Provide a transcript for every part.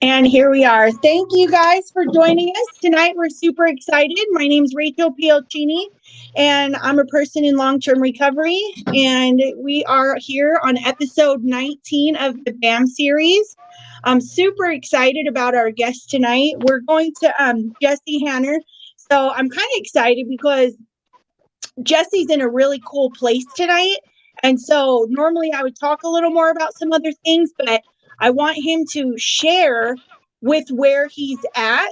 And here we are. Thank you guys for joining us tonight. We're super excited. My name is Rachel Piocchini, and I'm a person in long-term recovery. And we are here on episode 19 of the B.A.M Series. I'm super excited about our guest tonight. We're going to Jesse Hanner. So I'm kind of excited because Jesse's in a really cool place tonight. And so normally I would talk a little more about some other things, but I want him to share with where he's at.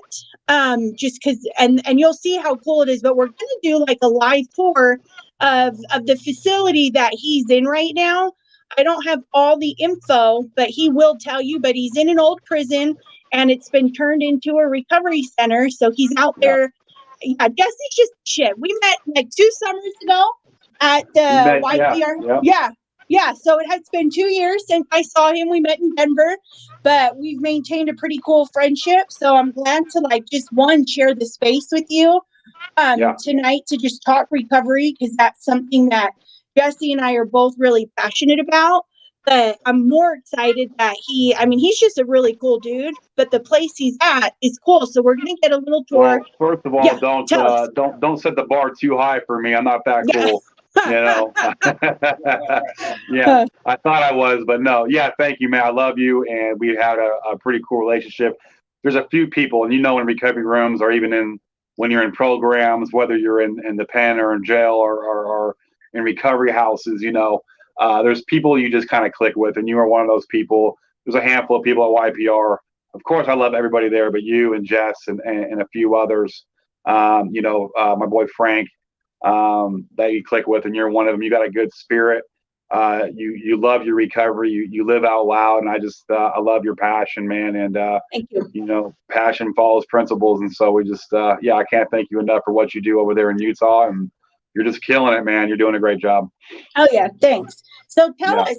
Just because and you'll see how cool it is, but we're gonna do like a live tour of the facility that he's in right now. I don't have all the info, but he will tell you, but he's in an old prison and it's been turned into a recovery center. So he's out there. Yeah, Jesse's just shit. We met like 2 summers ago at the YPR. Yeah. So it has been 2 years since I saw him. We met in Denver, but we've maintained a pretty cool friendship. So I'm glad to like just share the space with you tonight to just talk recovery, because that's something that Jesse and I are both really passionate about. But I'm more excited that he's just a really cool dude, but the place he's at is cool. So we're going to get a little tour. Well, first of all, don't set the bar too high for me. I'm not that cool. I thought I was, but no. Yeah, thank you, man. I love you, and we had a pretty cool relationship. There's a few people, and in recovery rooms, or even when you're in programs, whether you're in the pen or in jail or in recovery houses, there's people you just kind of click with, and you are one of those people. There's a handful of people at YPR. Of course, I love everybody there, but you and Jess and a few others. My boy Frank, that you click with, and you're one of them. You got a good spirit. You love your recovery. You live out loud, and I love your passion, man. And thank you. Passion follows principles, and so we just I can't thank you enough for what you do over there in Utah, and you're just killing it, man. You're doing a great job. Oh yeah, thanks. So tell us,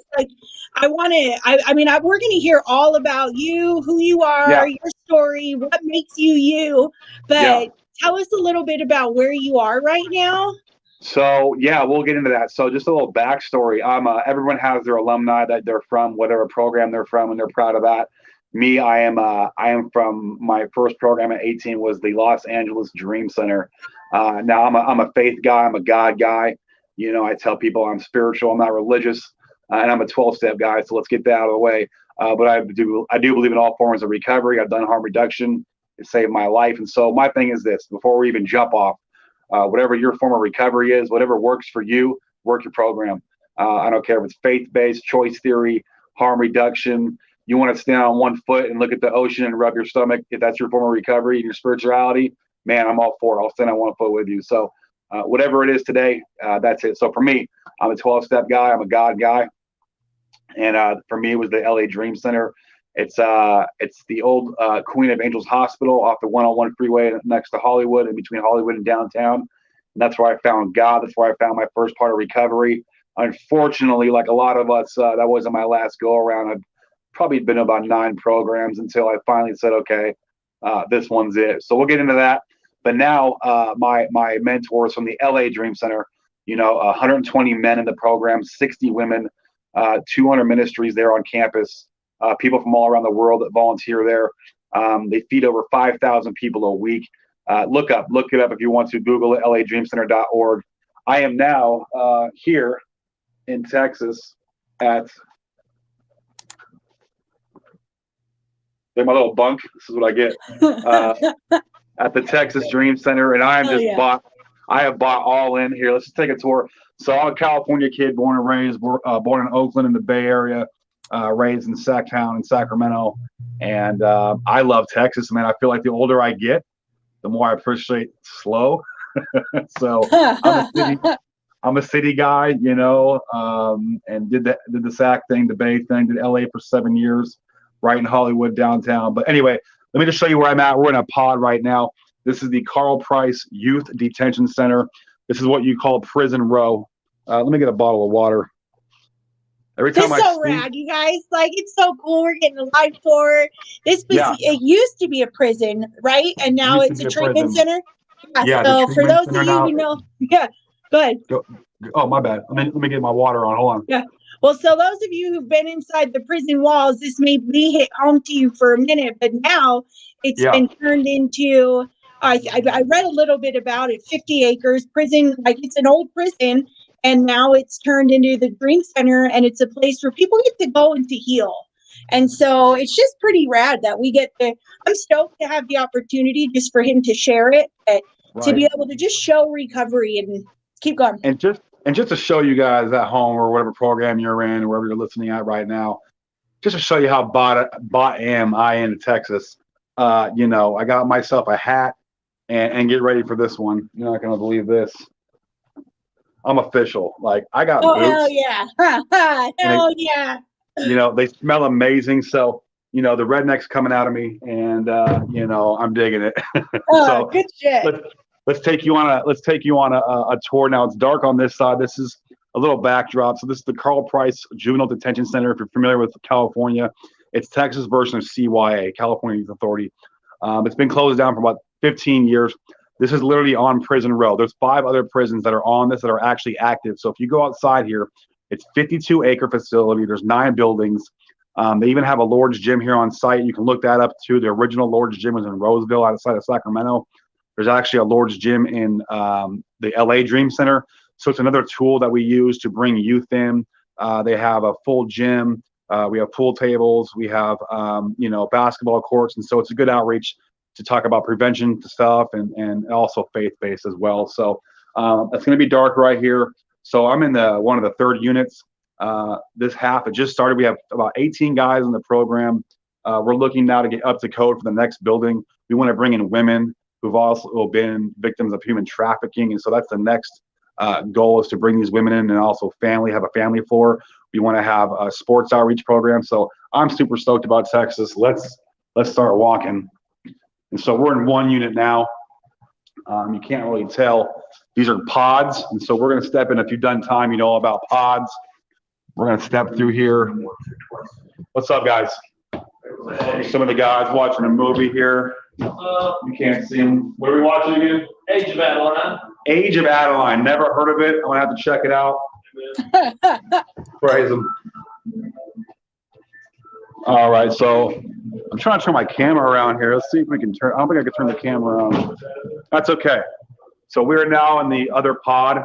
we're going to hear all about you, who you are, your story, what makes you you, but tell us a little bit about where you are right now. So we'll get into that. So just a little backstory. Everyone has their alumni that they're from, whatever program they're from, and they're proud of that. Me, I am from, my first program at 18 was the Los Angeles Dream Center. Now I'm a faith guy. I'm a God guy. I tell people I'm spiritual. I'm not religious, and I'm a 12-step guy. So let's get that out of the way. But I do believe in all forms of recovery. I've done harm reduction. It saved my life. And so my thing is this: before we even jump off, whatever your form of recovery is, whatever works for you, work your program. I don't care if it's faith-based, choice theory, harm reduction. You want to stand on one foot and look at the ocean and rub your stomach. If that's your form of recovery and your spirituality, man, I'm all for it. I'll stand on one foot with you. So whatever it is today, that's it. So for me, I'm a 12-step guy. I'm a God guy. And for me, it was the LA Dream Center. It's the old Queen of Angels Hospital off the 101 freeway next to Hollywood, in between Hollywood and downtown. And that's where I found God. That's where I found my first part of recovery. Unfortunately, like a lot of us, that wasn't my last go around. I've probably been about 9 programs until I finally said, okay, this one's it. So we'll get into that. But now my mentors from the LA Dream Center, 120 men in the program, 60 women, 200 ministries there on campus. People from all around the world that volunteer there. They feed over 5,000 people a week. Look it up if you want to. Google it, ladreamcenter.org. I am now here in Texas at my little bunk. This is what I get at the Texas Dream Center, and I have bought all in here. Let's just take a tour. So I'm a California kid, born and raised, born in Oakland in the Bay Area. Raised in Sacktown in Sacramento, and I love Texas, man. I feel like the older I get, the more I appreciate slow. So I'm a city guy, and did the Sac thing, the Bay thing, did LA for 7 years, right in Hollywood downtown. But anyway, let me just show you where I'm at. We're in a pod right now. This is the Carl Price Youth Detention Center. This is what you call Prison Row. Let me get a bottle of water. Every time it's so rad, you guys. Like, it's so cool. We're getting a live tour. It used to be a prison, right? And now it's a treatment center. Yeah. So for those of you who know, go ahead. Oh, my bad. Let me get my water on. Hold on. Yeah. Well, so those of you who've been inside the prison walls, this may be hit home to you for a minute, but now it's been turned into, I read a little bit about it, 50 acres prison, like it's an old prison, and now it's turned into the Dream Center, and it's a place where people get to go and to heal. And so it's just pretty rad that we get to, I'm stoked to have the opportunity just for him to share it, to be able to just show recovery and keep going. And just to show you guys at home or whatever program you're in or wherever you're listening at right now, just to show you how B.A.M I am in Texas. I got myself a hat and get ready for this one. You're not going to believe this. I'm official. Like, I got boots. Hell yeah. Hell yeah. They smell amazing. So, the redneck's coming out of me and, I'm digging it. So good shit. Let's take you on a tour. Now it's dark on this side. This is a little backdrop. So this is the Carl Price Juvenile Detention Center. If you're familiar with California, it's Texas version of CYA, California Youth Authority. It's been closed down for about 15 years. This is literally on Prison Row. There's 5 other prisons that are on this that are actually active. So if you go outside here, it's 52-acre facility. There's 9 buildings. They even have a Lord's Gym here on site. You can look that up too. The original Lord's Gym was in Roseville outside of Sacramento. There's actually a Lord's Gym in the LA Dream Center. So it's another tool that we use to bring youth in. They have a full gym. We have pool tables. We have, basketball courts. And so it's a good outreach to talk about prevention stuff and also faith-based as well. So it's going to be dark right here. So I'm in one of the 3rd units. This half, it just started. We have about 18 guys in the program. We're looking now to get up to code for the next building. We want to bring in women who've also been victims of human trafficking. And so that's the next goal, is to bring these women in, and also have a family floor. We want to have a sports outreach program. So I'm super stoked about Texas. Let's start walking. And so we're in 1 unit now. You can't really tell. These are pods. And so we're going to step in. If you've done time, you know all about pods. We're going to step through here. What's up, guys? Some of the guys watching a movie here. You can't see them. What are we watching again? Age of Adeline. Age of Adeline. Never heard of it. I'm going to have to check it out. Praise them. All right, so I'm trying to turn my camera around here. Let's see if we can turn. I don't think I can turn the camera around. That's okay. So we're now in the other pod.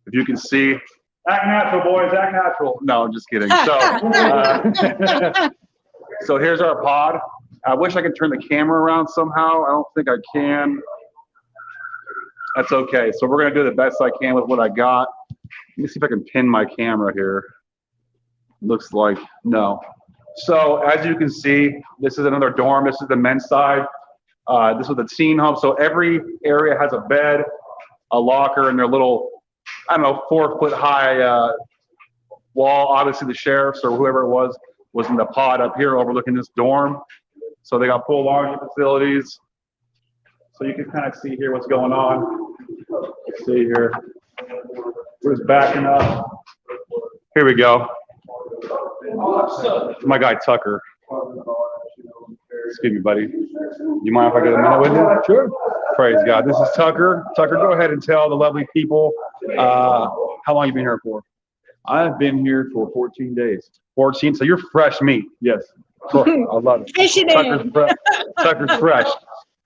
If you can see. Act natural, boys. Act natural. No, I'm just kidding. So, so here's our pod. I wish I could turn the camera around somehow. I don't think I can. That's okay. So we're going to do the best I can with what I got. Let me see if I can pin my camera here. Looks like no. So as you can see, this is another dorm. This is the men's side. This is the teen home. So every area has a bed, a locker, and their little, 4-foot high wall. Obviously the sheriffs or whoever it was in the pod up here overlooking this dorm. So they got full laundry facilities. So you can kind of see here what's going on. Let's see here. We're just backing up. Here we go. My guy Tucker. Excuse me, buddy. You mind if I get a minute with you? Sure. Praise God. This is Tucker. Tucker, go ahead and tell the lovely people how long you been here for. I've been here for 14 days. 14. So you're fresh meat. Yes. I love it. Tucker's fresh.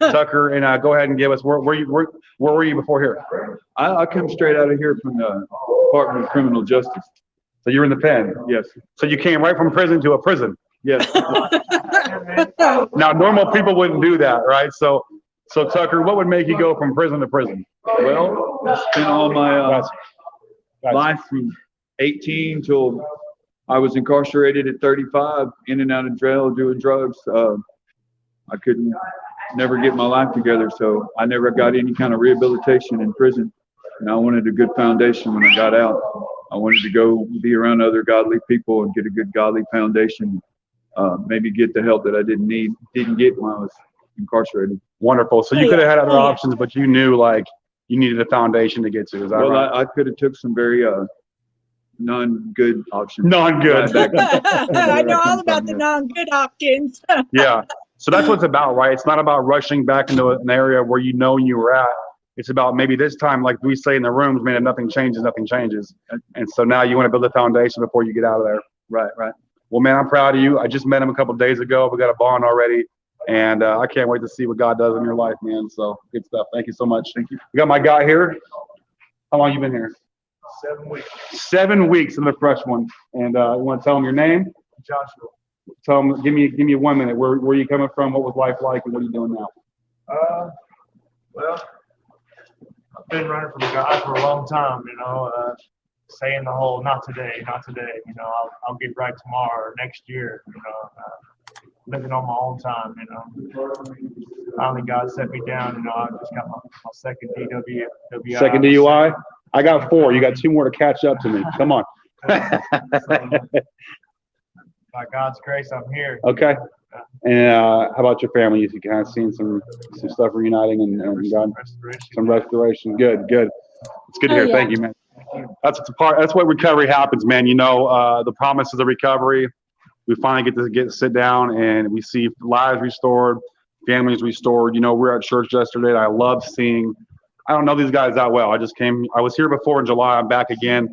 Tucker, and go ahead and give us where were you before here? I come straight out of here from the Department of Criminal Justice. So you're in the pen? Yes. So you came right from prison to a prison? Yes. Now, normal people wouldn't do that, right? So Tucker, what would make you go from prison to prison? Well, I spent all my life from 18 till I was incarcerated at 35, in and out of jail doing drugs. I couldn't never get my life together, so I never got any kind of rehabilitation in prison. And I wanted a good foundation when I got out. I wanted to go be around other godly people and get a good godly foundation. Maybe get the help that I didn't get when I was incarcerated. Wonderful. So you could have had other options, but you knew like you needed a foundation to get to. Is that right? Well, I could have took some very non-good options. Non-good. I know all about the non-good options. Yeah. So that's what it's about, right? It's not about rushing back into an area where you know you were at. It's about maybe this time, like we say in the rooms, man, if nothing changes, nothing changes. And so now you want to build a foundation before you get out of there. Right, right. Well, man, I'm proud of you. I just met him a couple of days ago. We got a bond already. And I can't wait to see what God does in your life, man. So good stuff. Thank you so much. Thank you. We got my guy here. How long you been here? 7 weeks. 7 weeks in the fresh one. And you want to tell him your name? Joshua. Tell him, give me 1 minute. Where are you coming from? What was life like? And what are you doing now? Well, I've been running from God for a long time, saying the whole not today, I'll get right tomorrow or next year, living on my own time, Finally, God set me down, I just got my second DWI. Second DUI? I got 4. You got 2 more to catch up to me. Come on. By God's grace, I'm here. Okay. And how about your family? You kind of seen some stuff reuniting and God, some restoration. Good. It's good to hear. Yeah. Thank you, man. That's what recovery happens, man. The promises of recovery. We finally get to sit down and we see lives restored, families restored. We're at church yesterday. And I love seeing. I don't know these guys that well. I was here before in July. I'm back again.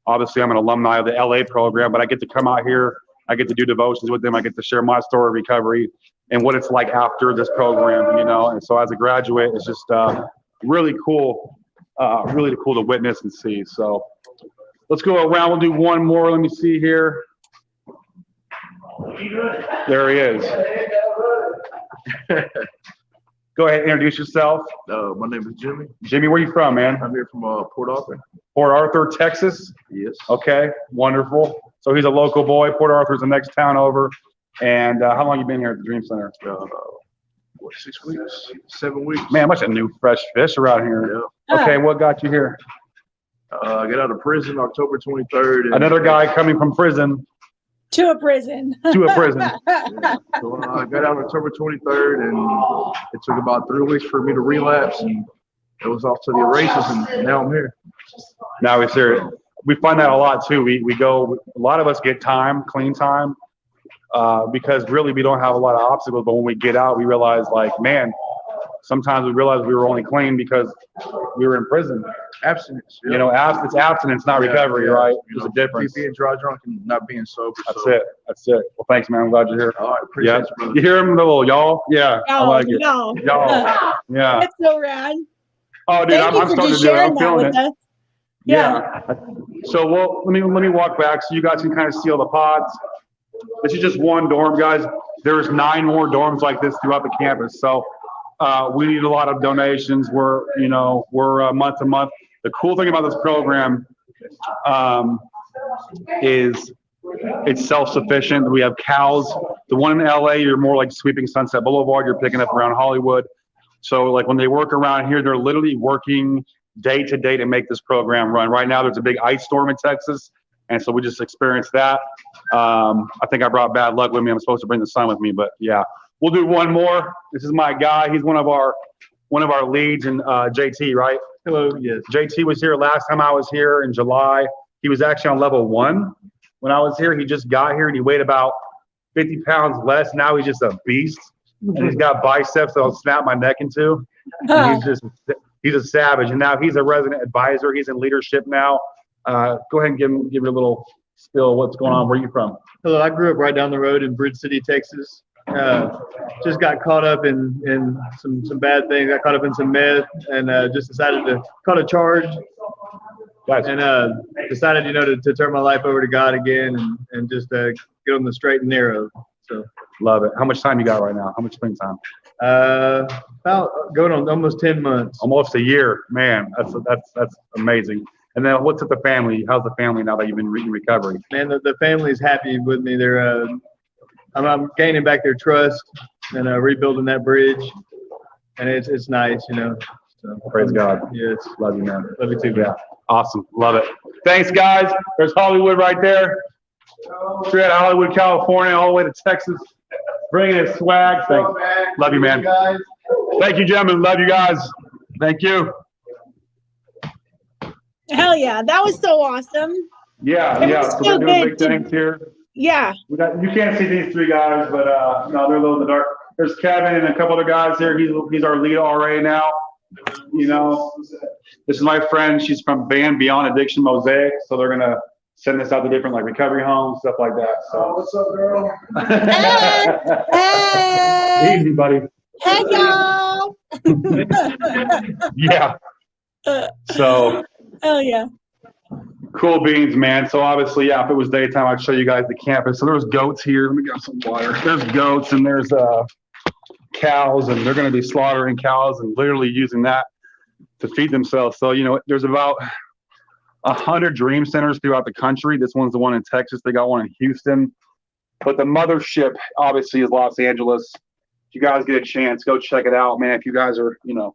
Obviously, I'm an alumni of the LA program, but I get to come out here. I get to do devotions with them. I get to share my story of recovery and what it's like after this program, And so as a graduate, it's just really cool to witness and see. So let's go around. We'll do one more. Let me see here. There he is. Go ahead, introduce yourself. My name is Jimmy. Jimmy, where you from, man? I'm here from Port Arthur. Port Arthur, Texas? Yes. Okay, wonderful. So he's a local boy. Port Arthur's the next town over. And how long you been here at the Dream Center? 6 weeks? 7 weeks. Man, much a new fresh fish around here. Yeah. Okay, what got you here? I got out of prison October 23rd. Another guy coming from prison To a prison. to a prison. So I got out October 23rd, and it took about 3 weeks for me to relapse, and it was off to the races, and now I'm here. Now we're serious. We find that a lot too. We go. A lot of us get clean time, because really we don't have a lot of obstacles. But when we get out, we realize, like, man, sometimes we realize we were only clean because we were in prison. Abstinence. Yeah. It's abstinence, not recovery, right? There's a difference. Being dry drunk and not being sober. That's it. Well, thanks, man. I'm glad you're here. All right, appreciate you, brother. You hear him, the little y'all? Yeah, I like it. Y'all. Yeah. That's so rad. Oh, dude, Thank you I'm for starting just to do it. sharing I'm that feeling with it. us. Yeah. So, well, let me walk back so you guys can kind of see all the pods. This is just one dorm, guys. There's 9 more dorms like this throughout the campus. So we need a lot of donations. We're month to month. The cool thing about this program is it's self-sufficient. We have cows. The one in LA, you're more like sweeping Sunset Boulevard. You're picking up around Hollywood. So like when they work around here, they're literally working day to day to make this program run. Right now, there's a big ice storm in Texas. And so we just experienced that. I think I brought bad luck with me. I'm supposed to bring the sun with me, but yeah. We'll do one more. This is my guy. He's one of our leads, and JT, right? Hello, yes. JT was here last time I was here in July. He was actually on level 1 when I was here. He just got here and he weighed about 50 pounds less. Now he's just a beast. And he's got biceps that I'll snap my neck into. And he's a savage. And now he's a resident advisor. He's in leadership now. Go ahead and give me a little spill. What's going on? Where are you from? Hello, I grew up right down the road in Bridge City, Texas. Just got caught up in some bad things. Got caught up in some meth, and just decided to caught a charge. Guys. And decided, to turn my life over to God again and just get on the straight and narrow. So Love it. How much time you got right now? How much clean time? About going on almost 10 months. Almost a year. Man, that's amazing. And then what's with the family? How's the family now that you've been in recovery? Man, the family's happy with me. They're I'm gaining back their trust and rebuilding that bridge, and it's nice, So, Praise God. Yes. Love you, man. Love you too, man. Yeah. Awesome. Love it. Thanks, guys. There's Hollywood right there. Straight out of Hollywood, California, all the way to Texas. Bringing his swag. Thanks. Love you, man. Thank you, gentlemen. Love you guys. Thank you. Hell yeah. That was so awesome. Yeah. So so we're doing good big to- things here. Yeah. You can't see these 3 guys, but no, they're a little in the dark. There's Kevin and a couple other guys here. He's our lead already now. you know, this is my friend. She's from B.A.M Addiction Mosaic. So they're going to send this out to different like recovery homes, stuff like that. So What's up, girl? Hey, easy, buddy. hey, y'all. Yeah. So Oh yeah. cool beans, man. So obviously, yeah, if it was daytime, I'd show you guys the campus. So there's goats here. Let me get some water. There's goats and there's cows, and they're going to be slaughtering cows and literally using that to feed themselves. So, you know, there's about 100 dream centers throughout the country. This one's the one in Texas. They got one in Houston. But the mothership obviously is Los Angeles. If you guys get a chance, go check it out, man. If you guys are, you know,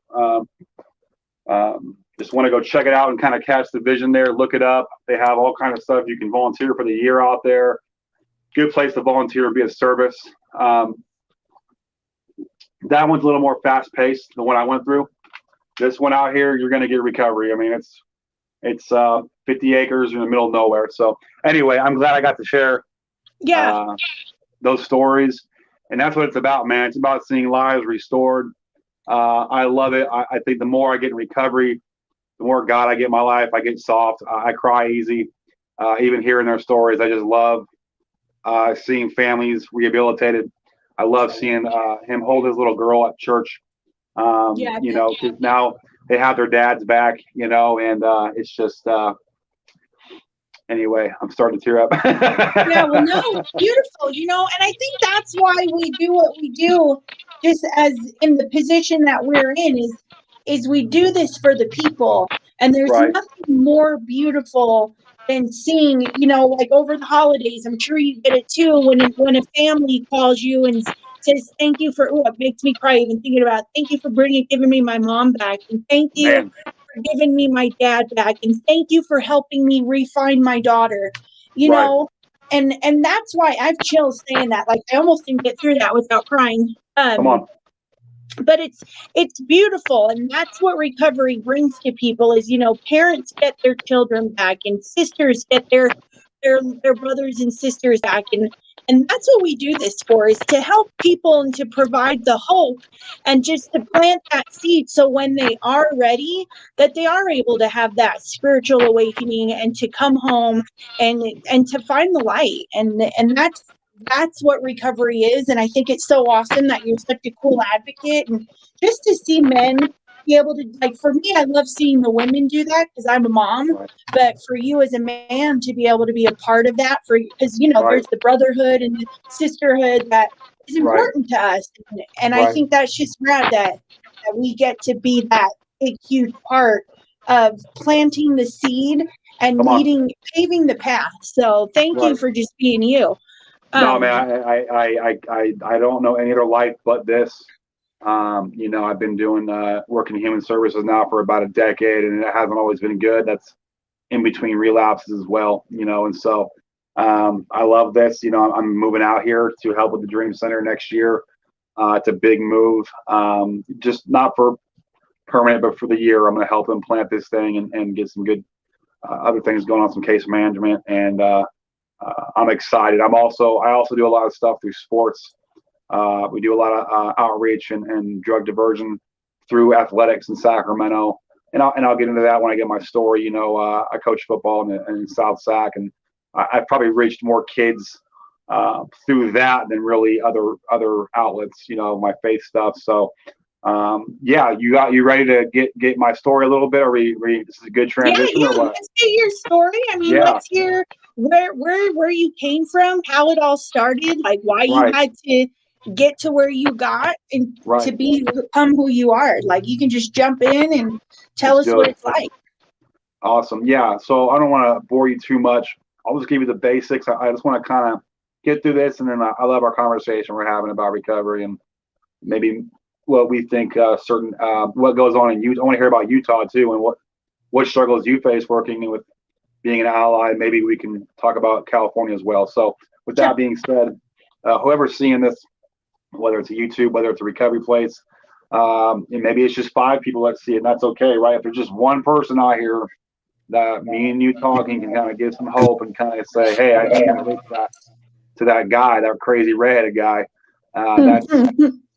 just want to go check it out and kind of catch the vision there, look it up. They have all kinds of stuff. You can volunteer for the year out there. Good place to volunteer and be of service. That one's a little more fast paced than what I went through. This one out here, you're going to get recovery. I mean, it's 50 acres in the middle of nowhere. So anyway, I'm glad I got to share those stories. And that's what it's about, man. It's about seeing lives restored. I love it. I think the more I get in recovery, the more God I get in my life. I get soft. I cry easy. Even hearing their stories, I just love seeing families rehabilitated. I love seeing him hold his little girl at church. You know, 'cause now they have their dads back, you know, and it's just anyway, I'm starting to tear up. Yeah, well, no, it's beautiful, you know, and I think that's why we do what we do, just as in the position that we're in, is we do this for the people, and there's Right. nothing more beautiful than seeing, you know, like over the holidays. I'm sure you get it too when a family calls you and says thank you for. Oh, it makes me cry even thinking about. Thank you for giving me my mom back, and thank you Man. for giving me my dad back, and thank you for helping me refine my daughter. You Right. know, and that's why I've chills saying that. Like I almost didn't get through that without crying. Come on. But it's beautiful, and that's what recovery brings to people is, you know, parents get their children back, and sisters get their brothers and sisters back, and that's what we do this for, is to help people and to provide the hope and just to plant that seed so when they are ready, that they are able to have that spiritual awakening and to come home and to find the light, and that's what recovery is. And I think it's so awesome that you're such a cool advocate, and just to see men be able to, like, for me, I love seeing the women do that because I'm a mom. Right. But for you as a man to be able to be a part of that, because you know, Right. there's the brotherhood and the sisterhood that is important to us, and I Right. think that's just rad that we get to be that big huge part of planting the seed and Come on. paving the path. So thank you Right. for just being you. No, man, I don't know any other life but this. You know, I've been doing working in human services now for about a decade, and it hasn't always been good. That's in between relapses as well, you know, and so I love this. You know, I'm moving out here to help with the Dream Center next year. It's a big move, just not for permanent, but for the year. I'm going to help them plant this thing and get some good other things going on, some case management, and I'm excited. I also do a lot of stuff through sports. We do a lot of outreach and drug diversion through athletics in Sacramento, and I'll get into that when I get my story. You know, I coach football in South Sac, and I've probably reached more kids through that than really other outlets. You know, my faith stuff. So yeah, you ready to get my story a little bit? Are we this is a good transition or what? Let's get your story. I mean, Yeah. let's hear where you came from, how it all started, like why you Right. had to get to where you got and Right. to become who you are. Like you can just jump in and tell Let's us do what it. it's like. Awesome. Yeah. So I don't want to bore you too much. I'll just give you the basics. I just want to kind of get through this, and then I love our conversation we're having about recovery and maybe what we think certain what goes on in Utah. I want to hear about Utah too, and what struggles you face working with being an ally. Maybe we can talk about California as well. So with that being said, whoever's seeing this, whether it's a YouTube, whether it's a recovery place, and maybe it's just 5 people that see it, and that's okay, right? If there's just one person out here that me and you talking can kind of give some hope and kind of say, hey, I can relate to that guy, that crazy redheaded guy.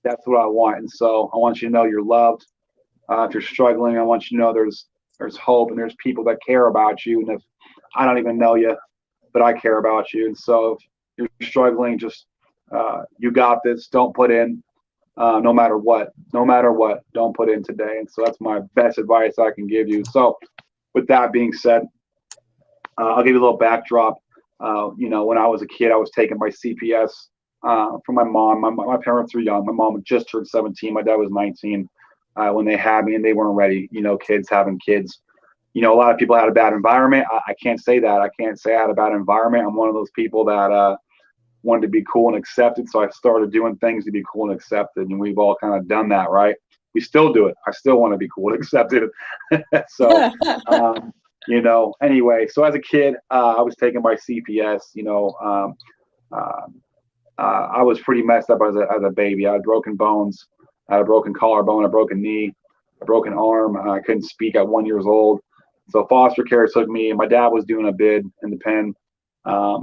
That's what I want. And so I want you to know you're loved. If you're struggling, I want you to know there's hope and there's people that care about you. And if I don't even know you, but I care about you. And so if you're struggling, just you got this. Don't put in, no matter what. No matter what, don't put in today. And so that's my best advice I can give you. So with that being said, I'll give you a little backdrop. When I was a kid, I was taken by CPS from my mom. My parents were young. My mom just turned 17. My dad was 19 when they had me, and they weren't ready. Kids having kids. A lot of people had a bad environment. I can't say that. I can't say I had a bad environment. I'm one of those people that wanted to be cool and accepted. So I started doing things to be cool and accepted. And we've all kind of done that, right? We still do it. I still want to be cool and accepted. So, anyway, so as a kid, I was taken by CPS. I was pretty messed up as a baby. I had broken bones. I had a broken collarbone, a broken knee, a broken arm. I couldn't speak at 1 year old. So foster care took me, and my dad was doing a bid in the pen.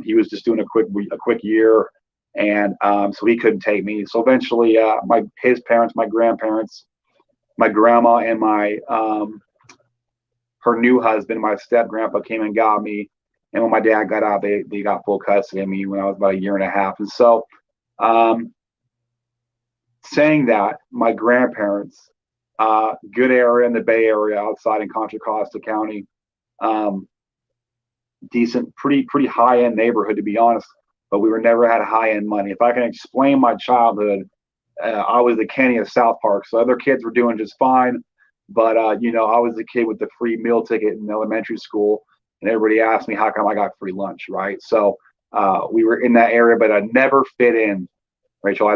He was just doing a quick year, and so he couldn't take me. So eventually, his parents, my grandparents, my grandma, and her new husband, my step grandpa, came and got me. And when my dad got out, they got full custody of me when I was about 1.5 years. And so, saying that, my grandparents, good area in the Bay Area, outside in Contra Costa County, decent, pretty high end neighborhood, to be honest. But we never had high end money. If I can explain my childhood, I was the Kenny of South Park. So other kids were doing just fine, but I was the kid with the free meal ticket in elementary school, and everybody asked me how come I got free lunch, right? So we were in that area, but I never fit in. Rachel,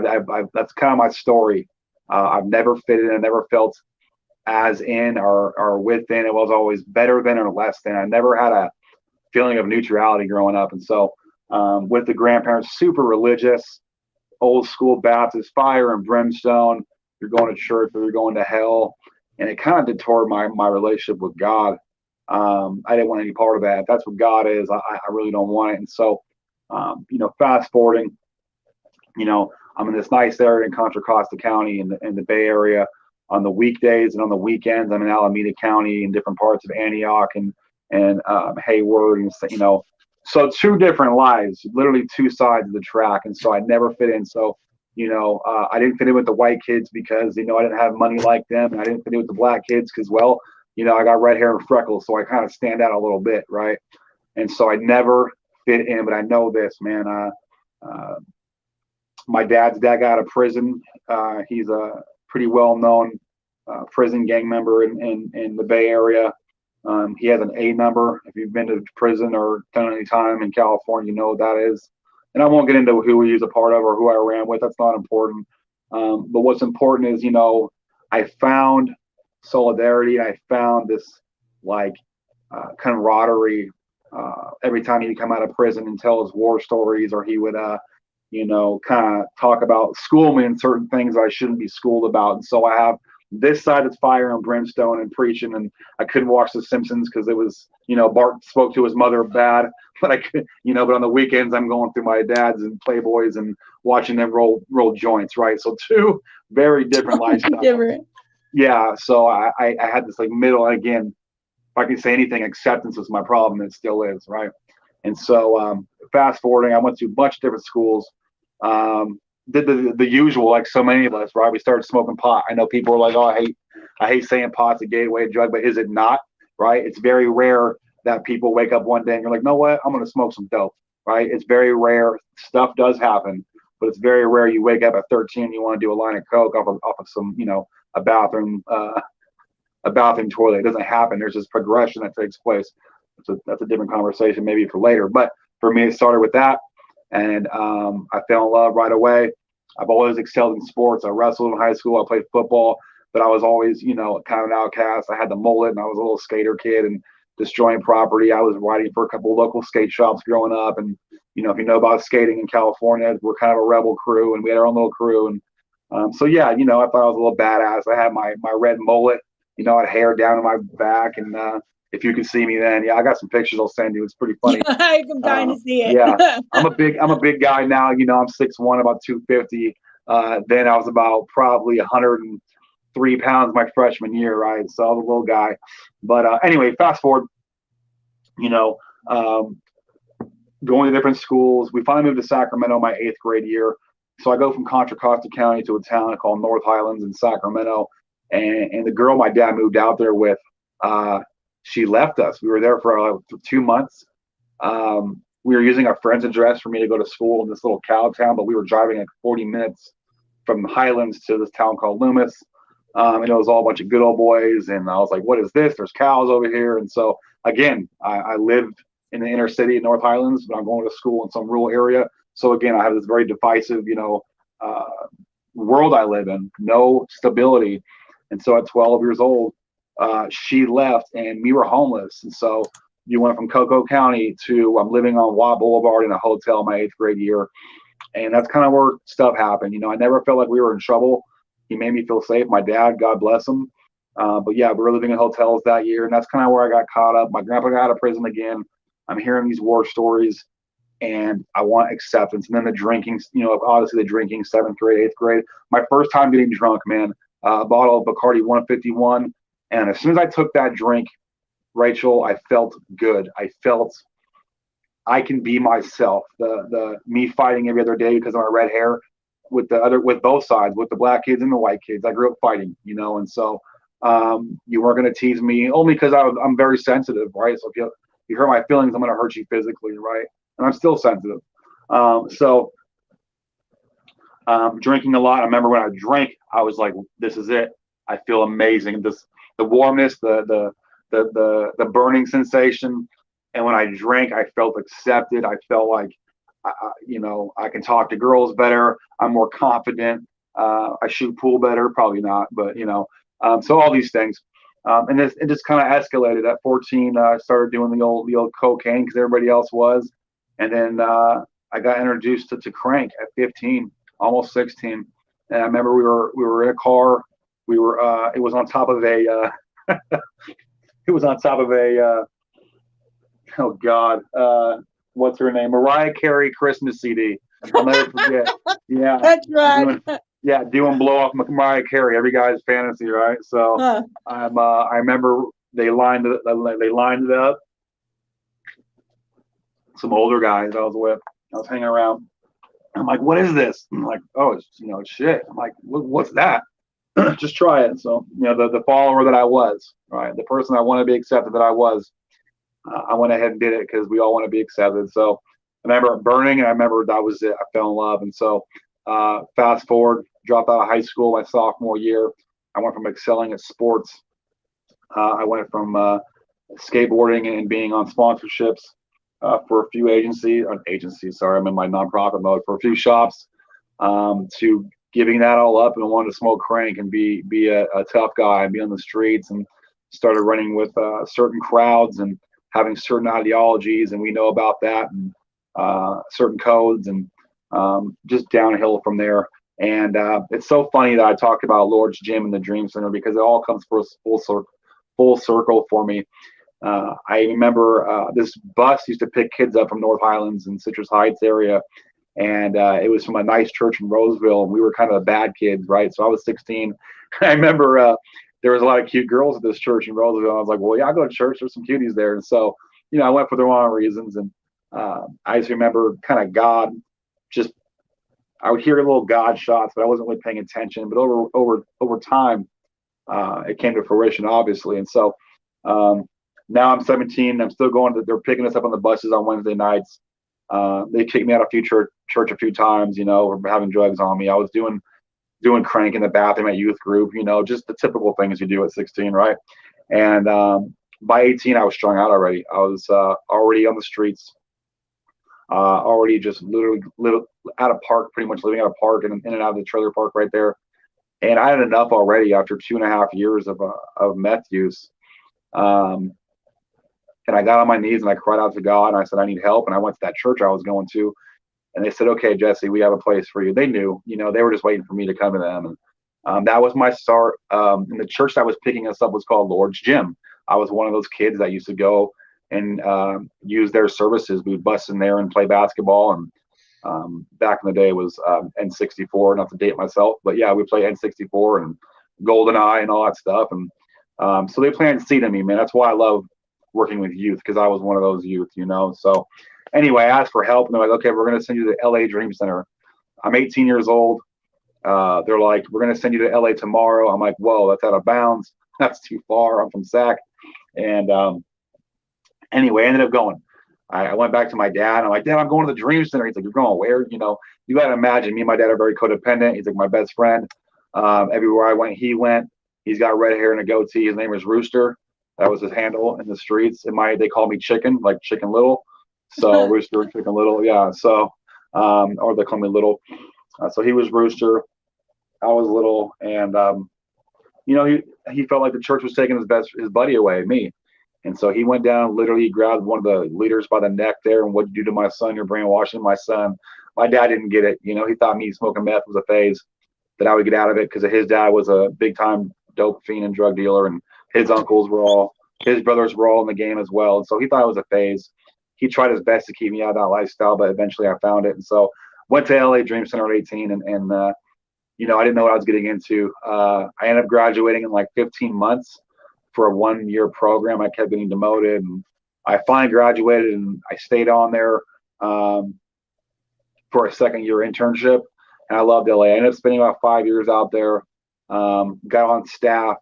that's kind of my story. I've never fit in. I never felt as in or within. It was always better than or less than. I never had a feeling of neutrality growing up. And so with the grandparents, super religious, old school Baptist, fire and brimstone. You're going to church or you're going to hell. And it kind of detoured my relationship with God. I didn't want any part of that. If that's what God is, I really don't want it. And so, fast forwarding, I'm in this nice area in Contra Costa County in the Bay Area on the weekdays, and on the weekends, I'm in Alameda County in different parts of Antioch and Hayward, and so two different lives, literally two sides of the track. And so I never fit in. So, I didn't fit in with the white kids because, I didn't have money like them. And I didn't fit in with the black kids because, well, I got red hair and freckles. So I kind of stand out a little bit. Right. And so I never fit in, but I know this, man. My dad's dad got out of prison. He's a pretty well-known prison gang member in the Bay Area. He has an A number. If you've been to prison or done any time in California, you know what that is. And I won't get into who he was a part of or who I ran with. That's not important. But what's important is, I found solidarity. I found this camaraderie. Every time he'd come out of prison and tell his war stories, or he would, kind of talk about, school me in certain things I shouldn't be schooled about. And so I have this side is fire and brimstone and preaching, and I couldn't watch The Simpsons because it was, Bart spoke to his mother bad, but I could, but on the weekends I'm going through my dads and Playboys and watching them roll joints, right? So two very different lifestyles. Different. Yeah, so I had this middle, again, if I can say anything, acceptance was my problem, and it still is, right? And so fast forwarding, I went to a bunch of different schools. Did the usual, like so many of us, right? We started smoking pot. I know people are like, oh, I hate saying pot's a gateway drug, but is it not, right? It's very rare that people wake up one day and you're like, know what? I'm going to smoke some dope, right? It's very rare. Stuff does happen, but it's very rare you wake up at 13 and you want to do a line of coke off of some, a bathroom toilet. It doesn't happen. There's this progression that takes place. That's a different conversation maybe for later. But for me, it started with that. And I fell in love right away. I've always excelled in sports. I wrestled in high school. I played football, but I was always, kind of an outcast. I had the mullet, and I was a little skater kid and destroying property. I was riding for a couple of local skate shops growing up. And, if you know about skating in California, we're kind of a rebel crew, and we had our own little crew. And so, yeah, I thought I was a little badass. I had my red mullet, I had hair down in my back, and if you could see me then, yeah, I got some pictures I'll send you. It's pretty funny. I'm dying to see it. Yeah, I'm a big guy now. I'm 6'1", about 250. Then I was about probably 100 and 3 pounds my freshman year, right? So I was a little guy. But anyway, fast forward, you know, going to different schools. We finally moved to Sacramento my 8th grade year. So I go from Contra Costa County to a town called North Highlands in Sacramento. And the girl my dad moved out there with, she left us. We were there for 2 months. We were using our friend's address for me to go to school in this little cow town, but we were driving like 40 minutes from the Highlands to this town called Loomis. And it was all a bunch of good old boys. And I was like, what is this? There's cows over here. And so, again, I lived in the inner city in North Highlands, but I'm going to school in some rural area. So, again, I have this very divisive, world I live in, no stability. And so at 12 years old, she left and we were homeless. And so you went from Cocoa County to I'm living on Watt Boulevard in a hotel my 8th grade year. And that's kind of where stuff happened. I never felt like we were in trouble. He made me feel safe. My dad, God bless him. But yeah, we were living in hotels that year. And that's kind of where I got caught up. My grandpa got out of prison again. I'm hearing these war stories and I want acceptance. And then the drinking, obviously the drinking, 7th grade, 8th grade. My first time getting drunk, man, a bottle of Bacardi 151. And as soon as I took that drink, Rachel, I felt good. I felt I can be myself. The me fighting every other day because of my red hair with both sides, with the black kids and the white kids. I grew up fighting, and so you weren't going to tease me only because I'm very sensitive, right? So if you hurt my feelings, I'm going to hurt you physically, right? And I'm still sensitive. Drinking a lot. I remember when I drank, I was like, this is it. I feel amazing. The warmness, the burning sensation. And when I drank, I felt accepted. I felt like, I can talk to girls better. I'm more confident. I shoot pool better, probably not, but so all these things. And it just kind of escalated. At 14, I started doing the old cocaine because everybody else was. And then I got introduced to crank at 15, almost 16. And I remember we were in a car. It was on top of a oh God, what's her name? Mariah Carey Christmas CD. I'll never forget. Yeah, That's right. Doing blow off Mariah Carey, every guy's fantasy, right? So I remember they lined it up. Some older guys I was hanging around. I'm like, what is this? I'm like, oh, it's shit. I'm like, what's that? Just try it. So the follower that I was, right, the person I want to be accepted that I was. I went ahead and did it because we all want to be accepted. So I remember burning, and I remember that was it. I fell in love. And so fast forward, dropped out of high school my sophomore year. I went from excelling at sports. I went from skateboarding and being on sponsorships for a few agencies. Sorry, I'm in my nonprofit mode, for a few shops, to giving that all up and wanting to smoke crank and be a tough guy and be on the streets, and started running with certain crowds and having certain ideologies, and we know about that, and certain codes, and just downhill from there. And it's so funny that I talked about Lord's Gym and the Dream Center because it all comes full circle for me. I remember this bus used to pick kids up from North Highlands and Citrus Heights area, and it was from a nice church in Roseville, and we were kind of the bad kids, right? So I was 16. I remember there was a lot of cute girls at this church in Roseville. I was like, well, yeah, I'll go to church. There's some cuties there. And so, I went for the wrong reasons. And I just remember kind of God, I would hear little God shots, but I wasn't really paying attention. But over time, it came to fruition, obviously. And so now I'm 17. I'm still going they're picking us up on the buses on Wednesday nights. They kicked me out of church a few times, for having drugs on me. I was doing crank in the bathroom at youth group, just the typical things you do at 16, right? And by 18, I was strung out already. I was already on the streets, already just literally at a park, pretty much living at a park and in and out of the trailer park right there. And I had enough already after 2.5 years of meth use. And I got on my knees and I cried out to God and I said, I need help. And I went to that church I was going to. And they said, okay, Jesse, we have a place for you. They knew, they were just waiting for me to come to them. And that was my start. And the church that was picking us up was called Lord's Gym. I was one of those kids that used to go and use their services. We would bust in there and play basketball. And back in the day it was N64, not to date myself, but yeah, we play N64 and GoldenEye and all that stuff. And so they planted seed in me, man. That's why I love working with youth, because I was one of those youth, you know. So anyway, I asked for help, and they're like, okay, we're going to send you to the LA Dream Center. I'm 18 years old. They're like, we're going to send you to LA tomorrow. I'm like, whoa, that's out of bounds. That's too far. I'm from Sac. And anyway, I ended up going. I went back to my dad. And I'm like, Dad, I'm going to the Dream Center. He's like, you're going where? You know, you got to imagine, me and my dad are very codependent. He's like my best friend. Everywhere I went, he went. He's got red hair and a goatee. His name is Rooster. That was his handle in the streets. They call me Chicken, like Chicken Little. So Rooster, Chicken Little, yeah. So, or they call me Little. So he was Rooster. I was Little, and you know, he felt like the church was taking his buddy away, me. And so he went down, literally grabbed one of the leaders by the neck there, and, what you do to my son? You're brainwashing my son. My dad didn't get it. You know, he thought me smoking meth was a phase, that I would get out of it, because his dad was a big time dope fiend and drug dealer, and his brothers were all in the game as well. And so he thought it was a phase. He tried his best to keep me out of that lifestyle, but eventually I found it. And so went to LA Dream Center at 18, and you know, I didn't know what I was getting into. I ended up graduating in like 15 months for a 1-year program. I kept getting demoted, and I finally graduated, and I stayed on there for a 2nd-year internship. And I loved LA. I ended up spending about 5 years out there. Got on staff.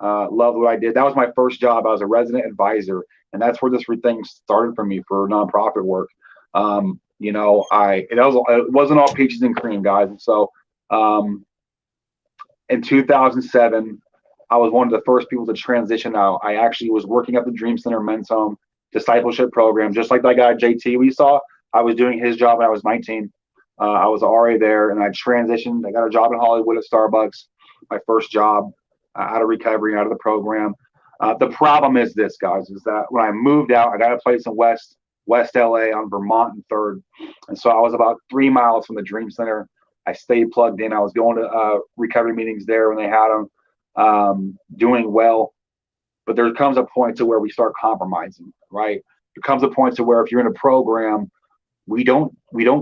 Loved what I did. That was my first job. I was a resident advisor, and that's where this thing started for me for nonprofit work. You know, it wasn't all peaches and cream, guys. And so in 2007, I was one of the first people to transition out. I actually was working at the Dream Center Men's Home discipleship program, just like that guy JT we saw. I was doing his job when I was 19. I was an RA there, and I transitioned. I got a job in Hollywood at Starbucks, my first job out of recovery and out of the program. The problem is this, guys, is that when I moved out, I got a place in West LA on Vermont and 3rd. And so I was about 3 miles from the Dream Center. I stayed plugged in. I was going to recovery meetings there when they had them, doing well. But there comes a point to where we start compromising, right? There comes a point to where if you're in a program, we don't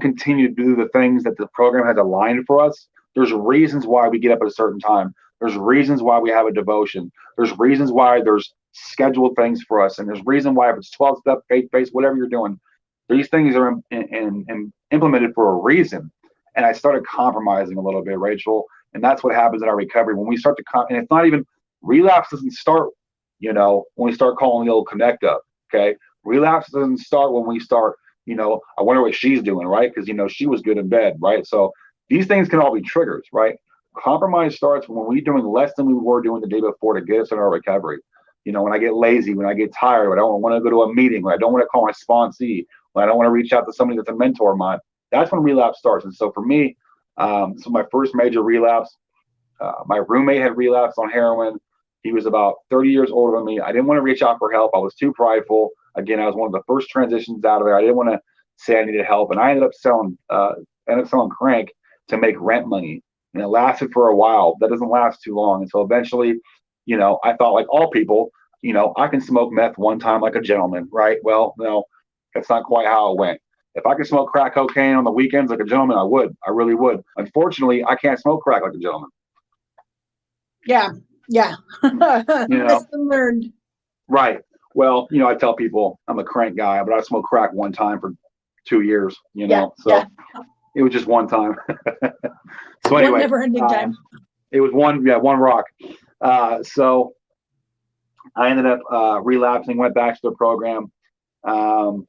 continue to do the things that the program has aligned for us. There's reasons why we get up at a certain time. There's reasons why we have a devotion. There's reasons why there's scheduled things for us. And there's reason why, if it's 12-step, faith-based, whatever you're doing, these things are implemented for a reason. And I started compromising a little bit, Rachel. And that's what happens in our recovery. When we start to and it's not even, relapse doesn't start, you know, when we start calling the old connect up, okay? Relapse doesn't start when we start, you know, I wonder what she's doing, right? Because, you know, she was good in bed, right? So these things can all be triggers, right? Compromise starts when we're doing less than we were doing the day before to get us in our recovery. You know, when I get lazy, when I get tired, when I don't want to go to a meeting, when I don't want to call my sponsee, when I don't want to reach out to somebody that's a mentor of mine, that's when relapse starts. And so for me, so my first major relapse, my roommate had relapsed on heroin. He was about 30 years older than me. I didn't want to reach out for help. I was too prideful. Again, I was one of the first transitions out of there. I didn't want to say I needed help. And I ended up selling crank to make rent money. And it lasted for a while. That doesn't last too long. And so eventually, you know, I thought, like all people, you know, I can smoke meth one time like a gentleman, right? Well, no, that's not quite how it went. If I could smoke crack cocaine on the weekends like a gentleman, I would. I really would. Unfortunately, I can't smoke crack like a gentleman. Yeah. You know? Lesson learned. Right. Well, you know, I tell people I'm a crank guy, but I smoked crack one time for 2 years, you know, so it was just one time. So anyway, one never-ending time. It was one rock. So I ended up relapsing, went back to the program, and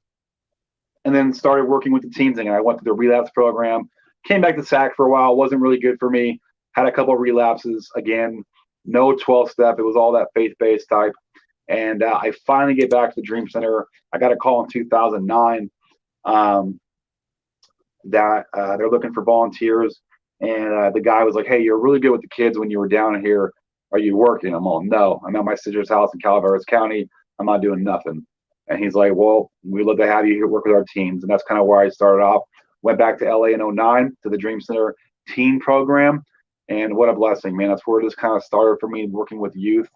then started working with the teens. And I went through the relapse program, came back to SAC for a while. Wasn't really good for me. Had a couple of relapses again. No 12-step. It was all that faith-based type. And I finally get back to the Dream Center. I got a call in 2009 that they're looking for volunteers. And the guy was like, hey, you're really good with the kids when you were down here. Are you working? I'm all, no. I'm at my sister's house in Calaveras County. I'm not doing nothing. And he's like, well, we'd love to have you here work with our teens. And that's kind of where I started off. Went back to LA in 2009 to the Dream Center teen program. And what a blessing, man. That's where this kind of started for me, working with youth.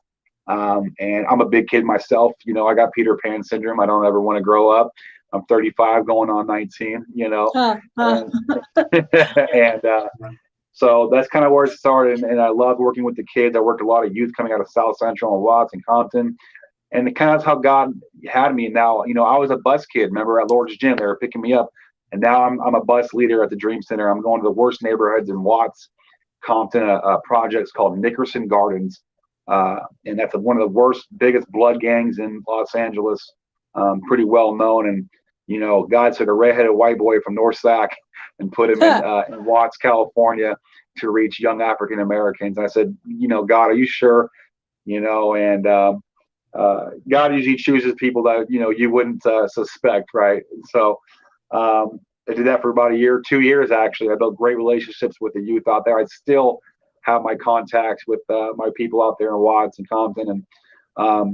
And I'm a big kid myself. You know, I got Peter Pan syndrome. I don't ever want to grow up. I'm 35 going on 19, you know. And So that's kind of where it started. And I loved working with the kids. I worked a lot of youth coming out of South Central and Watts and Compton. And it kind of how God had me. Now, I was a bus kid. Remember at Lord's Gym, they were picking me up. And now I'm a bus leader at the Dream Center. I'm going to the worst neighborhoods in Watts, Compton, a project's called Nickerson Gardens. And that's one of the worst, biggest blood gangs in Los Angeles, pretty well known. And, God took a redheaded white boy from North Sac and put him in Watts, California to reach young African Americans. I said, God, are you sure? And God usually chooses people that, you wouldn't suspect, right? So I did that for about a year, 2 years, actually. I built great relationships with the youth out there. I still have my contacts with my people out there in Watts and Compton. And,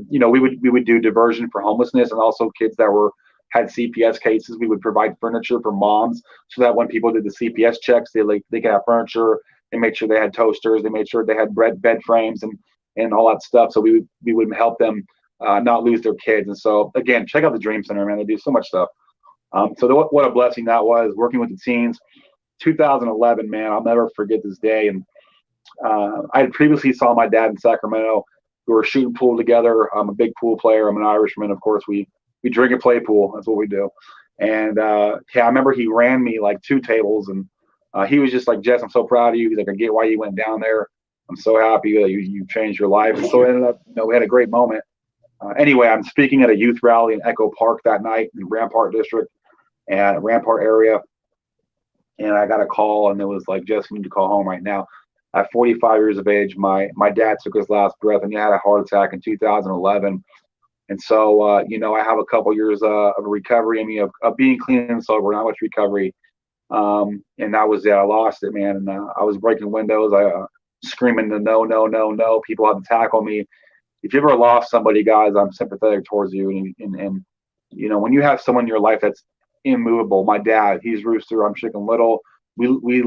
we would do diversion for homelessness, and also kids that had CPS cases. We would provide furniture for moms so that when people did the CPS checks, they could have furniture. They made sure they had toasters. They made sure they had bed frames and all that stuff. So we would help them not lose their kids. And so, again, check out the Dream Center, man. They do so much stuff. What a blessing that was, working with the teens. 2011, man, I'll never forget this day. And I had previously saw my dad in Sacramento. We were shooting pool together. I'm a big pool player. I'm an Irishman, of course. We drink and play pool. That's what we do. And I remember he ran me like 2 tables, and he was just like, Jess, I'm so proud of you. He's like, I get why you went down there. I'm so happy that you changed your life. And so it ended up, we had a great moment. Anyway, I'm speaking at a youth rally in Echo Park that night in Rampart District and Rampart area. And I got a call, and it was like, Jess, you need to call home right now. At 45 years of age, my dad took his last breath, and he had a heart attack in 2011. And so, I have a couple years of recovery in me, of being clean and sober, not much recovery. And that was it. I lost it, man. And I was breaking windows, screaming the no. People had to tackle me. If you ever lost somebody, guys, I'm sympathetic towards you. And when you have someone in your life that's immovable, my dad, he's Rooster, I'm Chicken Little. We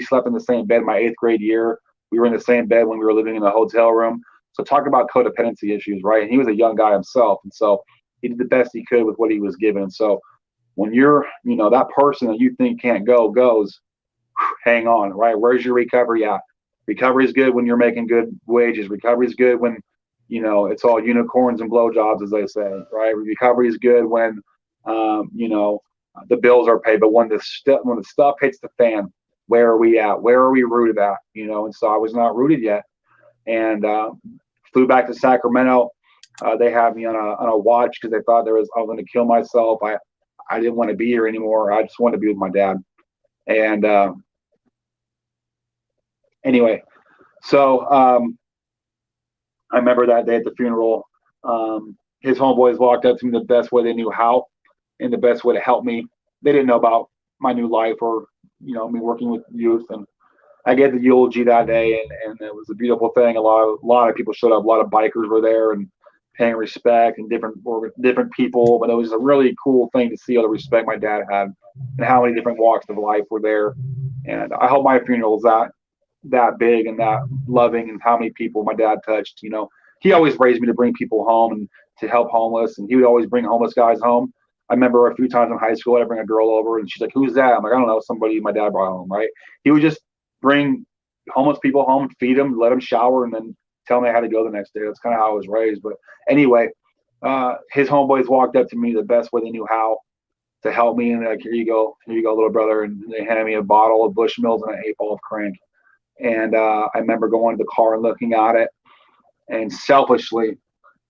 slept in the same bed my 8th grade year. We were in the same bed when we were living in a hotel room. So talk about codependency issues, right? And he was a young guy himself. And so he did the best he could with what he was given. And so when you're, that person that you think can't go goes, hang on, right? Where's your recovery at? Recovery is good when you're making good wages. Recovery is good when, it's all unicorns and blowjobs, as they say, right? Recovery is good when, the bills are paid. But when the stuff hits the fan, where are we at? Where are we rooted at? And so I was not rooted yet. And flew back to Sacramento. They had me on a watch because they thought I was going to kill myself. I didn't want to be here anymore. I just wanted to be with my dad. And anyway, so I remember that day at the funeral. His homeboys walked up to me the best way they knew how, and the best way to help me. They didn't know about my new life or me working with youth. And I gave the eulogy that day, and it was a beautiful thing. A lot of people showed up. A lot of bikers were there and paying respect, and different people. But it was a really cool thing to see all the respect my dad had, and how many different walks of life were there. And I hope my funeral is that big and that loving, and how many people my dad touched. He always raised me to bring people home and to help homeless, and he would always bring homeless guys home. I remember a few times in high school, I'd bring a girl over, and she's like, "Who's that?" I'm like, "I don't know, somebody my dad brought home." Right? He would just bring homeless people home, feed them, let them shower, and then tell me how to go the next day. That's kind of how I was raised. But anyway, his homeboys walked up to me the best way they knew how to help me, and like, here you go, little brother. And they handed me a bottle of Bushmills and an 8-ball of crank. And I remember going to the car and looking at it, and selfishly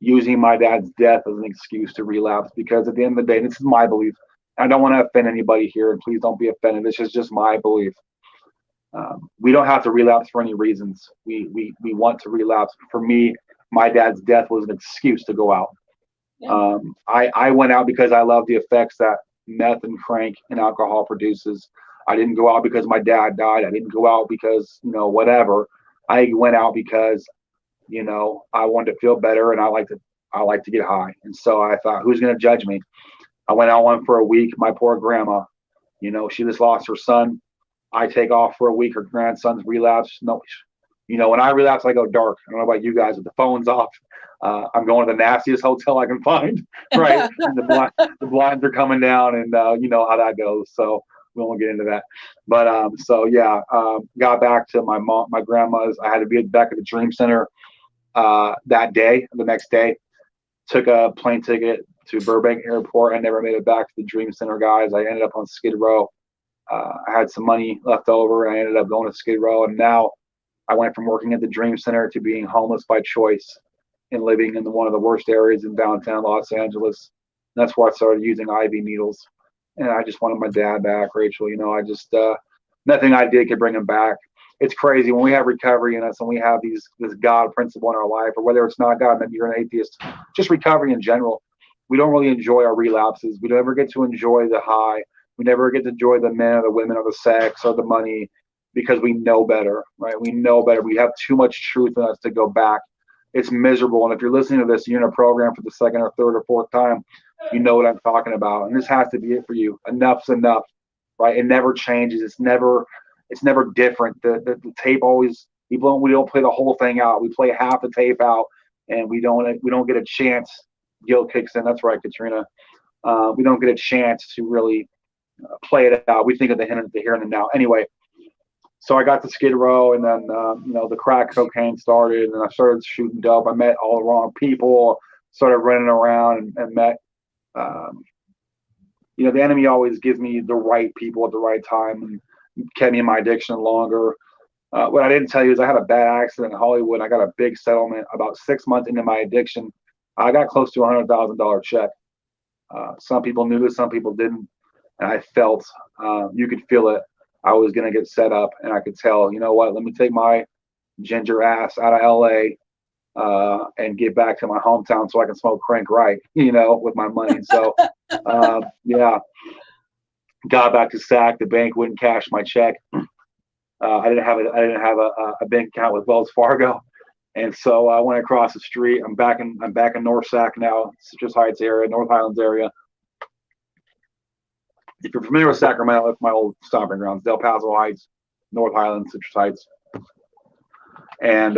using my dad's death as an excuse to relapse, because at the end of the day, this is my belief. I don't want to offend anybody here, and please don't be offended. This is just my belief. We don't have to relapse for any reasons. We want to relapse. For me, my dad's death was an excuse to go out. Yeah. I went out because I love the effects that meth and crank and alcohol produces. I didn't go out because my dad died. I didn't go out because, whatever. I went out because, I wanted to feel better, and I like to get high. And so I thought, who's going to judge me? I went out one for a week. My poor grandma, she just lost her son. I take off for a week. Her grandson's relapse. No, when I relapse, I go dark. I don't know about you guys, but the phone's off. I'm going to the nastiest hotel I can find, right? And the blinds are coming down, and you know how that goes. So We won't get into that. But got back to my grandma's. I had to be back at the Dream Center the next day. Took a plane ticket to Burbank Airport. I never made it back to the Dream Center, guys. I ended up on Skid Row. I had some money left over, and I ended up going to Skid Row. And now I went from working at the Dream Center to being homeless by choice and living in one of the worst areas in downtown Los Angeles. And that's where I started using IV needles. And I just wanted my dad back, Rachel. I just nothing I did could bring him back. It's crazy when we have recovery in us and we have this God principle in our life, or whether it's not God, maybe you're an atheist, just recovery in general. We don't really enjoy our relapses. We never get to enjoy the high. We never get to enjoy the men or the women or the sex or the money because we know better, right? We know better. We have too much truth in us to go back. It's miserable. And if you're listening to this, you're in a program for the second or third or fourth time, you know what I'm talking about. And this has to be it for you. Enough's enough, right? It never changes. It's never different. The tape always, we don't play the whole thing out. We play half the tape out, and we don't get a chance. Guilt kicks in. That's right, Katrina. We don't get a chance to really play it out. We think of the here and the now. Anyway, so I got to Skid Row, and then the crack cocaine started, and then I started shooting dope. I met all the wrong people. Started running around and met. The enemy always gives me the right people at the right time and kept me in my addiction longer. What I didn't tell you is I had a bad accident in Hollywood. I got a big settlement about 6 months into my addiction. I got close to $100,000 check. Some people knew it, some people didn't. And I felt, you could feel it. I was going to get set up, and I could tell, you know what, let me take my ginger ass out of LA and get back to my hometown so I can smoke crank right, with my money. So, got back to SAC. The bank wouldn't cash my check. I didn't have a bank account with Wells Fargo, and so I went across the street. I'm back in North Sac now, Citrus Heights area, North Highlands area. If you're familiar with Sacramento, that's my old stomping grounds: Del Paso Heights, North Highlands, Citrus Heights, and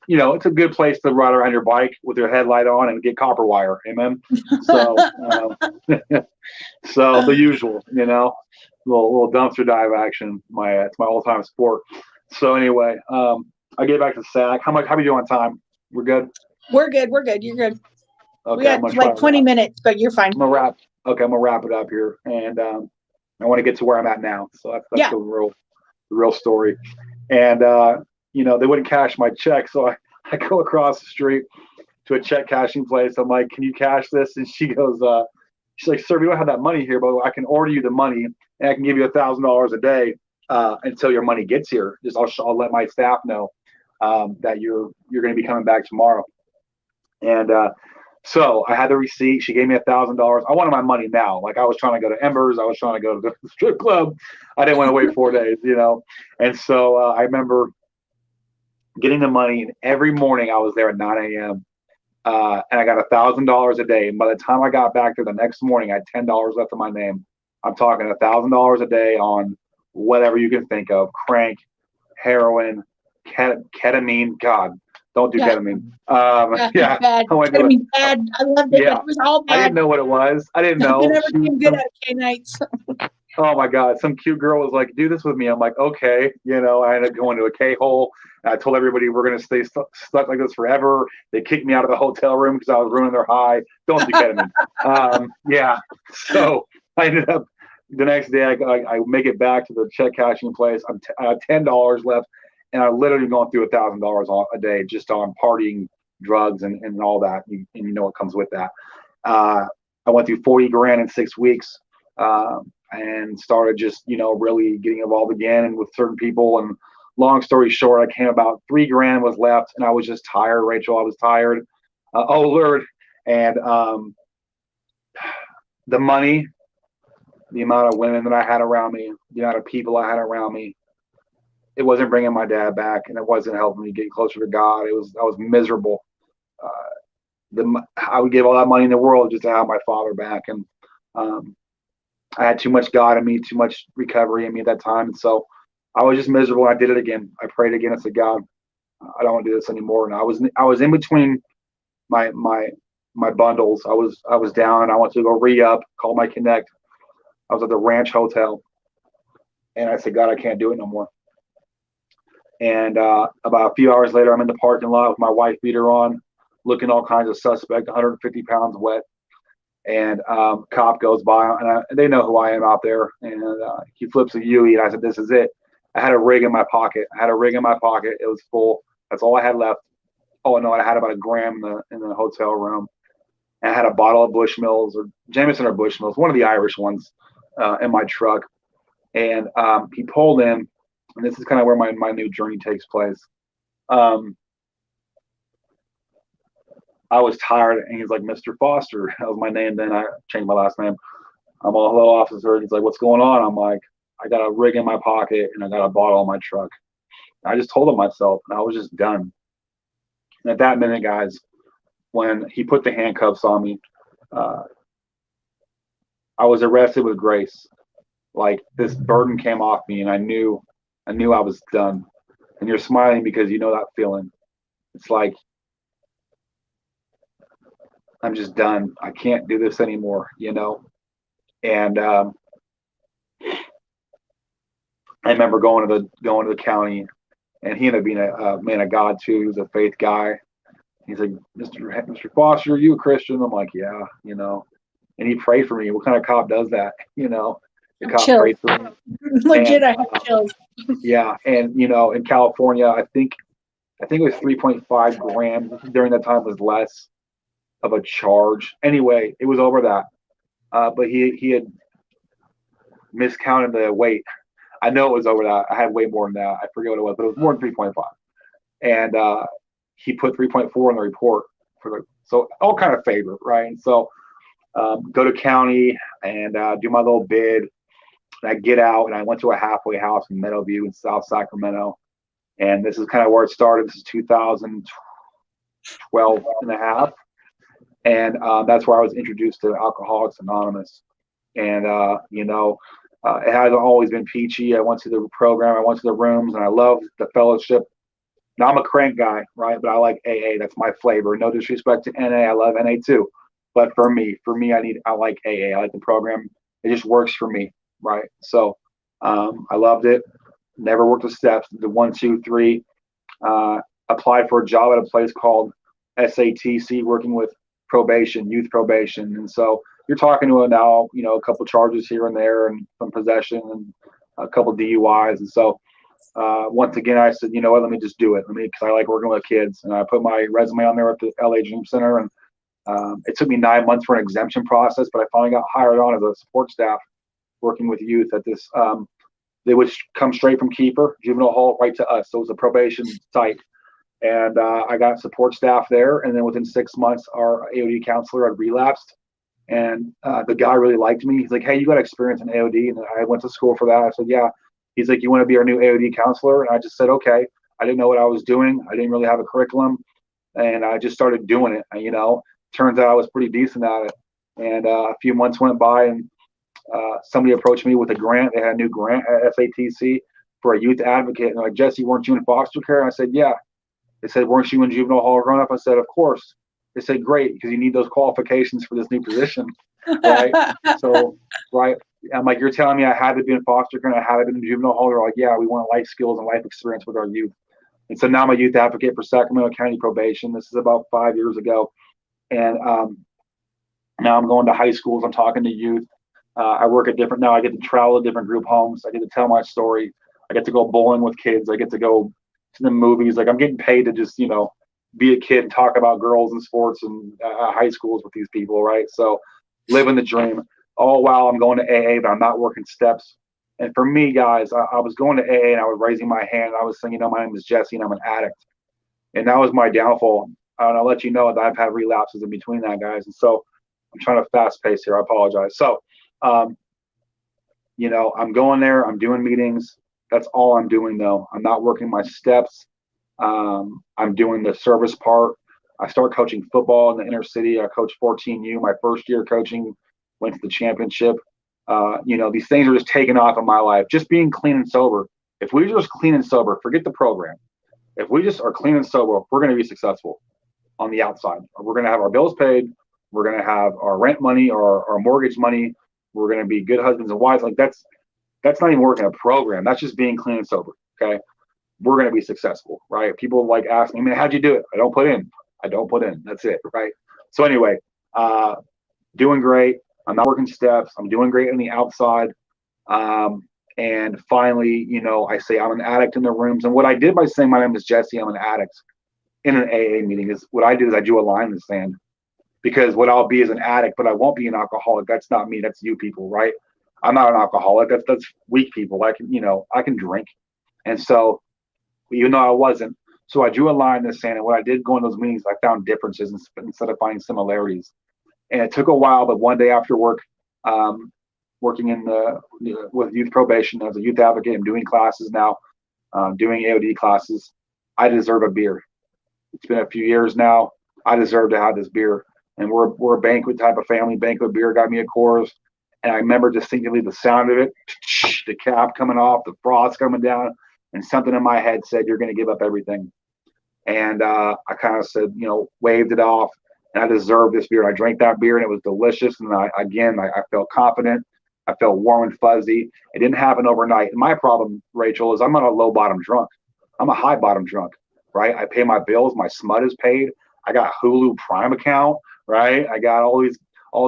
it's a good place to ride around your bike with your headlight on and get copper wire. Amen. So, so the usual, little dumpster dive action. It's my all-time sport. So anyway, I get back to SAC. How are we doing on time? We're good. We're good. You're good. Okay, we got like 20 minutes, but you're fine. I'm gonna wrap it up here, and I want to get to where I'm at now. So that's the real story. And they wouldn't cash my check, so I go across the street to a check cashing place. I'm like, "Can you cash this?" And she goes, she's like, "Sir, we don't have that money here, but I can order you the money, and I can give you $1,000 a day until your money gets here. Just I'll let my staff know that you're going to be coming back tomorrow." And so I had the receipt. She gave me $1,000. I wanted my money now. Like, I was trying to go to Embers. I was trying to go to the strip club. I didn't want to wait 4 days, And so I remember getting the money, and every morning I was there at 9 a.m. And I got $1,000 a day. And by the time I got back there the next morning, I had $10 left in my name. I'm talking $1,000 a day on whatever you can think of: crank, heroin, ketamine. God, don't do ketamine. Bad. Ketamine bad. I loved it. Yeah. It was all bad. I didn't know what it was. I didn't know. I never came good at K-nights. Oh my God. Some cute girl was like, "Do this with me." I'm like, "Okay." I ended up going to a K-hole. I told everybody we're going to stay stuck like this forever. They kicked me out of the hotel room because I was ruining their high. Don't do ketamine. So I ended up the next day, I make it back to the check cashing place. I have $10 left, and I'm literally going through $1,000 a day just on partying, drugs, and all that. And you know what comes with that. I went through 40 grand in 6 weeks. And started just, really getting involved again and with certain people. And long story short, I came about 3 grand was left, and I was just tired, Rachel. I was tired. Oh, Lord. And the money, the amount of women that I had around me, the amount of people I had around me, it wasn't bringing my dad back, and it wasn't helping me get closer to God. I was miserable. I would give all that money in the world just to have my father back. And I had too much God in me, too much recovery in me at that time. And so I was just miserable. I did it again. I prayed again. I said, "God, I don't want to do this anymore." And I was in between my bundles. I was down, and I went to go re-up, call my connect. I was at the Ranch Hotel, And I said, God, I can't do it no more. And about a few hours later, I'm in the parking lot with my wife beater on, looking all kinds of suspect, 150 pounds wet. And cop goes by, and they know who I am out there. And he flips a UE, and I said, this is it. I had a rig in my pocket. It was full. That's all I had left. Oh, no, I had about a gram in the hotel room. And I had a bottle of Bushmills, or Jameson or Bushmills, one of the Irish ones, in my truck. And he pulled in, and this is kind of where my new journey takes place. I was tired, and he's like, Mr. Foster. That was my name then. I changed my last name. I'm all, hello, officer. He's like, what's going on? I'm like, I got a rig in my pocket, and I got a bottle in my truck. And I just told him myself, and I was just done. And at that minute, guys, when he put the handcuffs on me, I was arrested with grace. Like, this burden came off me, and I knew I was done. And you're smiling because you know that feeling. It's like, I'm just done. I can't do this anymore, you know? And I remember going to the county, and he ended up being a man of God too. He was a faith guy. He's like, Mr. Foster, are you a Christian? I'm like, yeah, you know. And he prayed for me. What kind of cop does that? You know, the cop prayed for me. Legit, I have chills. Yeah, and you know, in California, I think it was 3.5 grams. During that time was less of a charge. Anyway, it was over that. But he had miscounted the weight. I know it was over that. I had way more than that. I forget what it was, but it was more than 3.5. And he put 3.4 in the report so all kind of favor, right? And so go to county and do my little bid. And I get out, and I went to a halfway house in Meadowview in South Sacramento. And this is kind of where it started. This is 2012 and a half. And that's where I was introduced to Alcoholics Anonymous. And, you know, it hasn't always been peachy. I went to the program, I went to the rooms, and I loved the fellowship. Now, I'm a crank guy, right? But I like AA. That's my flavor. No disrespect to NA. I love NA too. But for me, I like AA. I like the program. It just works for me, right? So I loved it. Never worked the steps. The 1, 2, 3. Applied for a job at a place called SATC, working with probation, youth probation. And so you're talking to now, you know, a couple charges here and there, and some possession, and a couple DUIs. And so once again, I said, you know what, let me just do it. Because I like working with kids. And I put my resume on there at the LA Dream Center. And it took me 9 months for an exemption process, but I finally got hired on as a support staff working with youth at this. They would come straight from Keeper, juvenile hall, right to us. So it was a probation site. And I got support staff there. And then within 6 months, our AOD counselor had relapsed. And the guy really liked me. He's like, hey, you got experience in AOD? And I went to school for that. I said, yeah. He's like, you want to be our new AOD counselor? And I just said, okay. I didn't know what I was doing. I didn't really have a curriculum. And I just started doing it. You know, turns out I was pretty decent at it. And a few months went by, and somebody approached me with a grant. They had a new grant at SATC for a youth advocate. And they're like, Jesse, weren't you in foster care? And I said, yeah. They said, weren't you in juvenile hall growing up? I said, of course. They said, great, because you need those qualifications for this new position, right? So, right, I'm like, you're telling me I had to be in foster care and I had to be in juvenile hall? They're like, yeah, we want life skills and life experience with our youth. And so now I'm a youth advocate for Sacramento County Probation. This is about 5 years ago. And now I'm going to high schools. I'm talking to youth. I work at now I get to travel to different group homes. I get to tell my story. I get to go bowling with kids. I get to go to the movies. Like, I'm getting paid to just, you know, be a kid and talk about girls and sports and high schools with these people, right? So living the dream. All while I'm going to AA, but I'm not working steps. And for me, guys, I was going to AA and I was raising my hand. I was saying, you know, my name is Jesse and I'm an addict. And that was my downfall. And I'll let you know that I've had relapses in between that, guys. And so I'm trying to fast pace here. I apologize. So, you know, I'm going there. I'm doing meetings. That's all I'm doing, though. I'm not working my steps. I'm doing the service part. I start coaching football in the inner city. I coached 14U my first year coaching, went to the championship. You know, these things are just taking off in my life. Just being clean and sober. If we just clean and sober, forget the program. If we just are clean and sober, we're going to be successful on the outside. We're going to have our bills paid. We're going to have our rent money or our mortgage money. We're going to be good husbands and wives. Like that's That's not even working a program. That's just being clean and sober. Okay. We're going to be successful, right? People like ask me, man, how'd you do it? I don't put in. That's it, right? So anyway, doing great. I'm not working steps. I'm doing great on the outside. And finally, I say I'm an addict in the rooms. And what I did by saying my name is Jesse, I'm an addict in an AA meeting is what I did is I drew a line in the sand, because what I'll be is an addict, but I won't be an alcoholic. That's not me. That's you people, right? I'm not an alcoholic. That's weak people. I can drink. And so, even though I wasn't, so I drew a line in the sand. And what I did going to those meetings, I found differences instead of finding similarities. And it took a while, but one day after work, working with youth probation as a youth advocate, I'm doing classes now, doing AOD classes. I deserve a beer. It's been a few years now. I deserve to have this beer. And we're a banquet type of family. Banquet beer got me a Coors. And I remember distinctly the sound of it, the cap coming off, the frost coming down, and something in my head said, you're going to give up everything. And I kind of said, waved it off, and I deserved this beer. And I drank that beer, and it was delicious. And I felt confident. I felt warm and fuzzy. It didn't happen overnight. And my problem, Rachel, is I'm not a low bottom drunk. I'm a high bottom drunk, right? I pay my bills. My smut is paid. I got a Hulu Prime account, right? I got all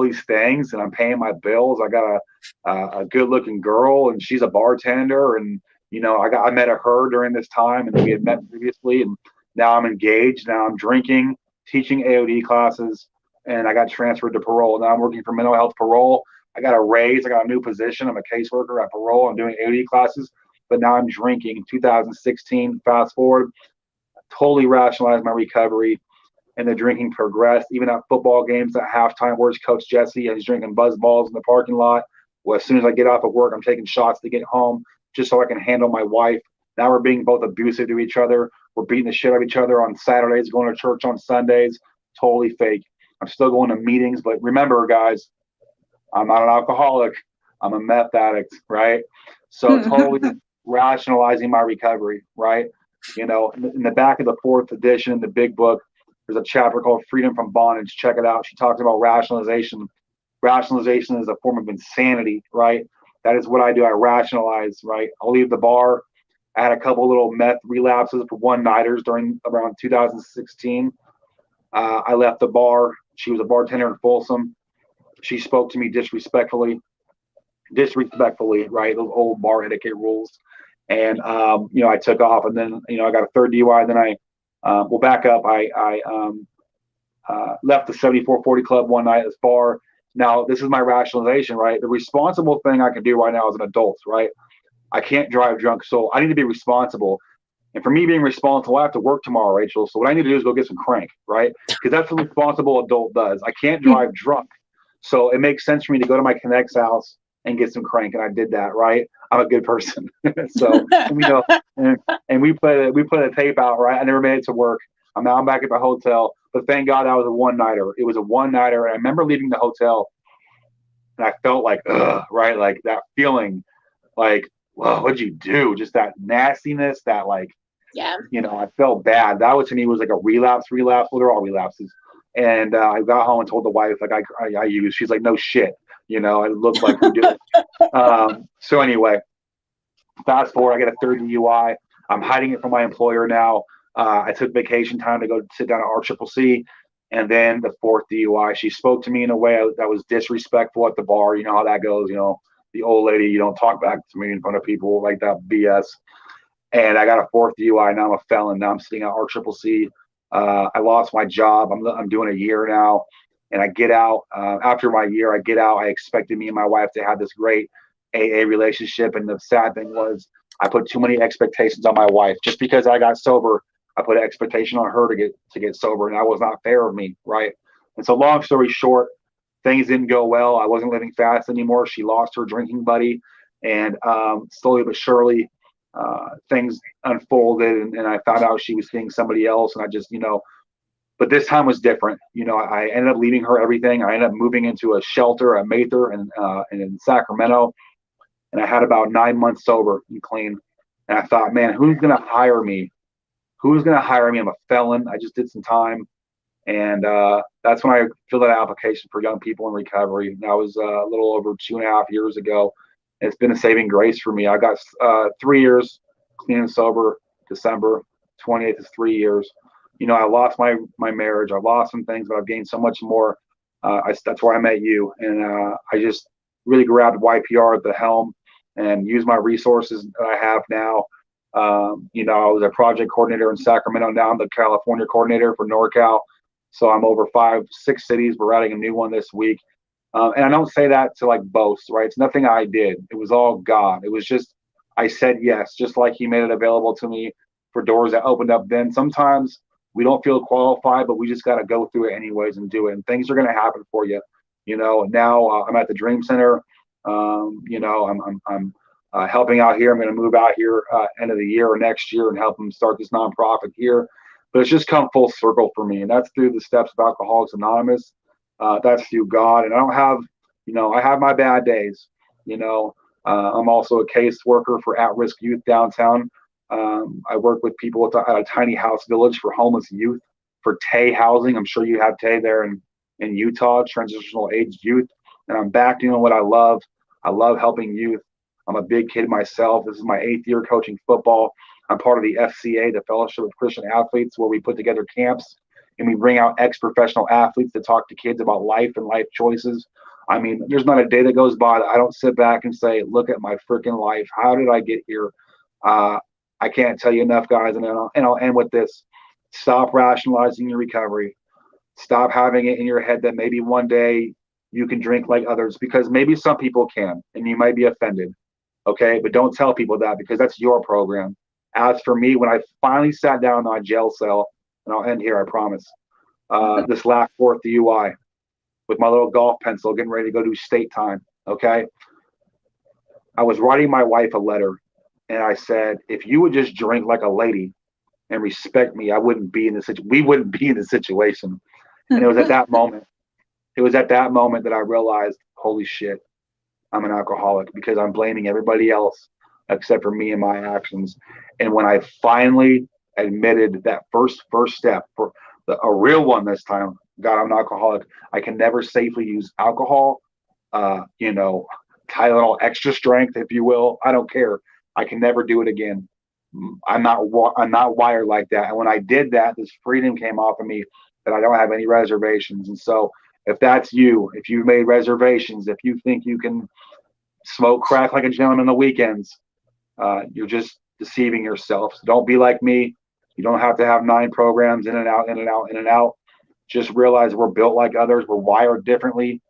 these things, and I'm paying my bills. I got a good looking girl, and she's a bartender. And, I met her during this time, and we had met previously, and now I'm engaged. Now I'm drinking, teaching AOD classes, and I got transferred to parole. Now I'm working for mental health parole. I got a raise. I got a new position. I'm a caseworker at parole. I'm doing AOD classes, but now I'm drinking. 2016, fast forward, totally rationalized my recovery, and the drinking progressed. Even at football games at halftime, where's Coach Jesse? He's drinking buzz balls in the parking lot. Well, as soon as I get off of work, I'm taking shots to get home just so I can handle my wife. Now we're being both abusive to each other. We're beating the shit out of each other on Saturdays, going to church on Sundays. Totally fake. I'm still going to meetings, but remember, guys, I'm not an alcoholic. I'm a meth addict, right? So totally rationalizing my recovery, right? In the back of the 4th edition in the big book, there's a chapter called Freedom from Bondage. Check it out. She talks about rationalization. Rationalization is a form of insanity, right? That is what I do. I rationalize, right? I'll leave the bar. I had a couple little meth relapses for one-nighters during around 2016. I left the bar. She was a bartender in Folsom. She spoke to me disrespectfully, right? Those old bar etiquette rules. And, I took off, and then, I got a third DUI. Then we'll back up. I left the 7440 Club one night at this bar. Now, this is my rationalization, right? The responsible thing I can do right now as an adult, right? I can't drive drunk, so I need to be responsible. And for me being responsible, I have to work tomorrow, Rachel. So what I need to do is go get some crank, right? Because that's what a responsible adult does. I can't drive drunk. So it makes sense for me to go to my Connect's house and get some crank, and I did that, right? I'm a good person. So and we put a tape out, right? I never made it to work. I'm back at my hotel, but thank God that was a one-nighter. It was a one-nighter, and I remember leaving the hotel, and I felt like, ugh, right? Like that feeling, like, whoa, what'd you do? Just that nastiness, that like, Yeah. I felt bad. That was, to me, was like a relapse. Well, they're all relapses. And I got home and told the wife, like, I used. She's like, no shit. It looked like we did. So anyway, fast forward, I get a third DUI. I'm hiding it from my employer now. I took vacation time to go sit down at RCCC. And then the 4th DUI, she spoke to me in a way that was disrespectful at the bar. You know how that goes. The old lady, you don't talk back to me in front of people like that BS. And I got a 4th DUI. Now I'm a felon. Now I'm sitting at RCCC. I lost my job. I'm doing a year now, and I get out. After my year, I get out. I expected me and my wife to have this great AA relationship, and the sad thing was I put too many expectations on my wife. Just because I got sober, I put an expectation on her to get sober, and that was not fair of me, right? And so, long story short, things didn't go well. I wasn't living fast anymore. She lost her drinking buddy, and slowly but surely, things unfolded, and I found out she was seeing somebody else, and I just, but this time was different. I ended up leaving her everything. I ended up moving into a shelter at Mather and in Sacramento, and I had about 9 months sober and clean. And I thought, man, who's going to hire me? Who's going to hire me? I'm a felon. I just did some time. And that's when I filled out an application for young people in recovery. And that was a little over 2.5 years ago. It's been a saving grace for me. I got 3 years clean and sober. December 28th is 3 years. I lost my marriage. I lost some things, but I've gained so much more. That's where I met you, and I just really grabbed YPR at the helm and used my resources that I have now. I was a project coordinator in Sacramento. Now I'm the California coordinator for NorCal. So I'm over 5-6 cities. We're adding a new one this week. And I don't say that to like boast, right? It's nothing I did. It was all God. It was just, I said yes, just like he made it available to me for doors that opened up then. Sometimes we don't feel qualified, but we just got to go through it anyways and do it. And things are going to happen for you. Now I'm at the Dream Center. I'm helping out here. I'm going to move out here end of the year or next year and help them start this nonprofit here. But it's just come full circle for me, and that's through the steps of Alcoholics Anonymous. That's through God, and I don't have, I have my bad days. I'm also a case worker for at-risk youth downtown. I work with people at a tiny house village for homeless youth, for TAY housing. I'm sure you have TAY there in Utah, transitional age youth. And I'm back doing what I love. I love helping youth. I'm a big kid myself. This is my 8th year coaching football. I'm part of the FCA, the Fellowship of Christian Athletes, where we put together camps and we bring out ex-professional athletes to talk to kids about life and life choices. I mean, there's not a day that goes by that I don't sit back and say, look at my freaking life. How did I get here? I can't tell you enough, guys. And I'll end with this. Stop rationalizing your recovery. Stop having it in your head that maybe one day you can drink like others, because maybe some people can, and you might be offended. Okay. But don't tell people that, because that's your program. As for me, when I finally sat down in my jail cell, and I'll end here, I promise, this last 4th DUI with my little golf pencil, getting ready to go do state time. Okay. I was writing my wife a letter, and I said, if you would just drink like a lady and respect me, we wouldn't be in this situation. And it was at that moment that I realized, holy shit, I'm an alcoholic, because I'm blaming everybody else except for me and my actions. And when I finally admitted that first step, for a real one this time, God, I'm an alcoholic. I can never safely use alcohol, Tylenol extra strength, if you will. I don't care. I can never do it again. I'm not wired like that. And when I did that, this freedom came off of me that I don't have any reservations. And so if that's you, if you've made reservations, if you think you can smoke crack like a gentleman on the weekends, you're just deceiving yourself. So don't be like me. You don't have to have 9 programs in and out, in and out, in and out. Just realize we're built like others. We're wired differently,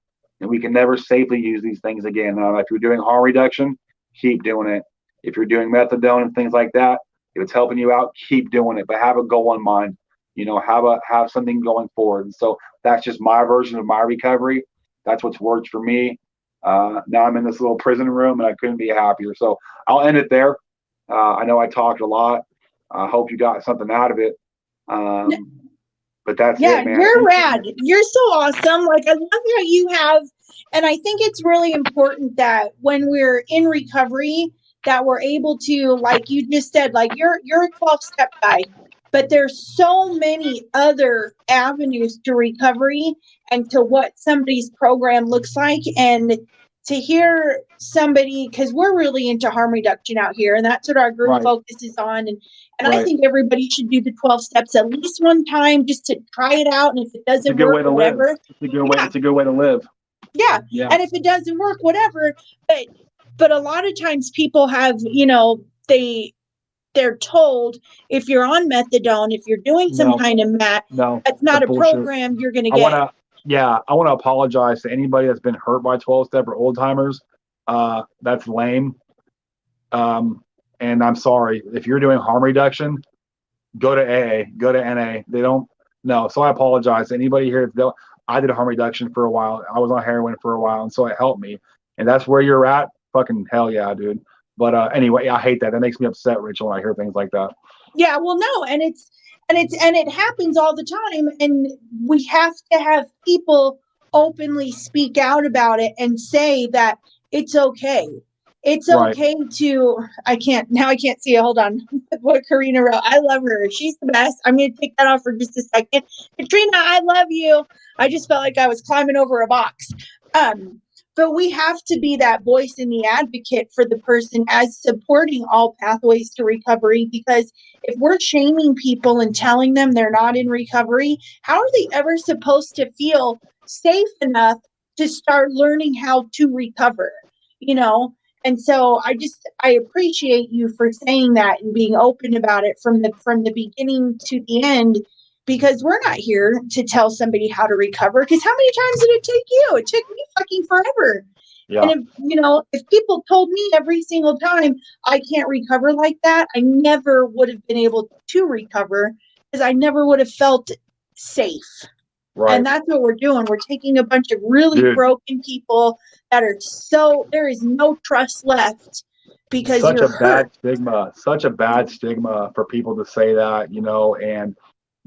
and we can never safely use these things again. If you're doing harm reduction, keep doing it. If you're doing methadone and things like that, if it's helping you out, keep doing it. But have a goal in mind. Have something going forward. And so that's just my version of my recovery. That's what's worked for me. Now I'm in this little prison room, and I couldn't be happier. So I'll end it there. I know I talked a lot. I hope you got something out of it. But that's it, man. You're rad. You're so awesome. Like, I love how you have, and I think it's really important that when we're in recovery, that we're able to, like you just said, like you're a 12-step guy, but there's so many other avenues to recovery and to what somebody's program looks like. And to hear somebody, because we're really into harm reduction out here, and that's what our group focuses on. And I think everybody should do the 12 steps at least one time, just to try it out. And if it doesn't work, whatever. It's a good way to live. Yeah. And if it doesn't work, whatever. But a lot of times people have, they're told, if you're on methadone, if you're doing some kind of that's not a program you're going to get. I want to apologize to anybody that's been hurt by 12-step or old timers. That's lame. And I'm sorry. If you're doing harm reduction, go to AA, go to NA. They don't know. So I apologize to anybody here. I did harm reduction for a while. I was on heroin for a while, and so it helped me. And that's where you're at. Fucking hell yeah, dude. But anyway, I hate that. That makes me upset, Rachel, when I hear things like that. Yeah, well, no, and it happens all the time, and we have to have people openly speak out about it and say that it's okay. It's okay to. I can't see it. Hold on. What Karina wrote. I love her. She's the best. I'm going to take that off for just a second. Katrina, I love you. I just felt like I was climbing over a box. but we have to be that voice and the advocate for the person as supporting all pathways to recovery, because if we're shaming people and telling them they're not in recovery, how are they ever supposed to feel safe enough to start learning how to recover, you know? And so I appreciate you for saying that and being open about it from the beginning to the end, because we're not here to tell somebody how to recover. Because how many times did it take you? It took me fucking forever. Yeah. And if people told me every single time I can't recover like that, I never would have been able to recover, because I never would have felt safe. Right. And that's what we're doing. We're taking a bunch of really broken people that are there is no trust left because such you're a bad hurt. stigma, such a bad stigma for people to say that, and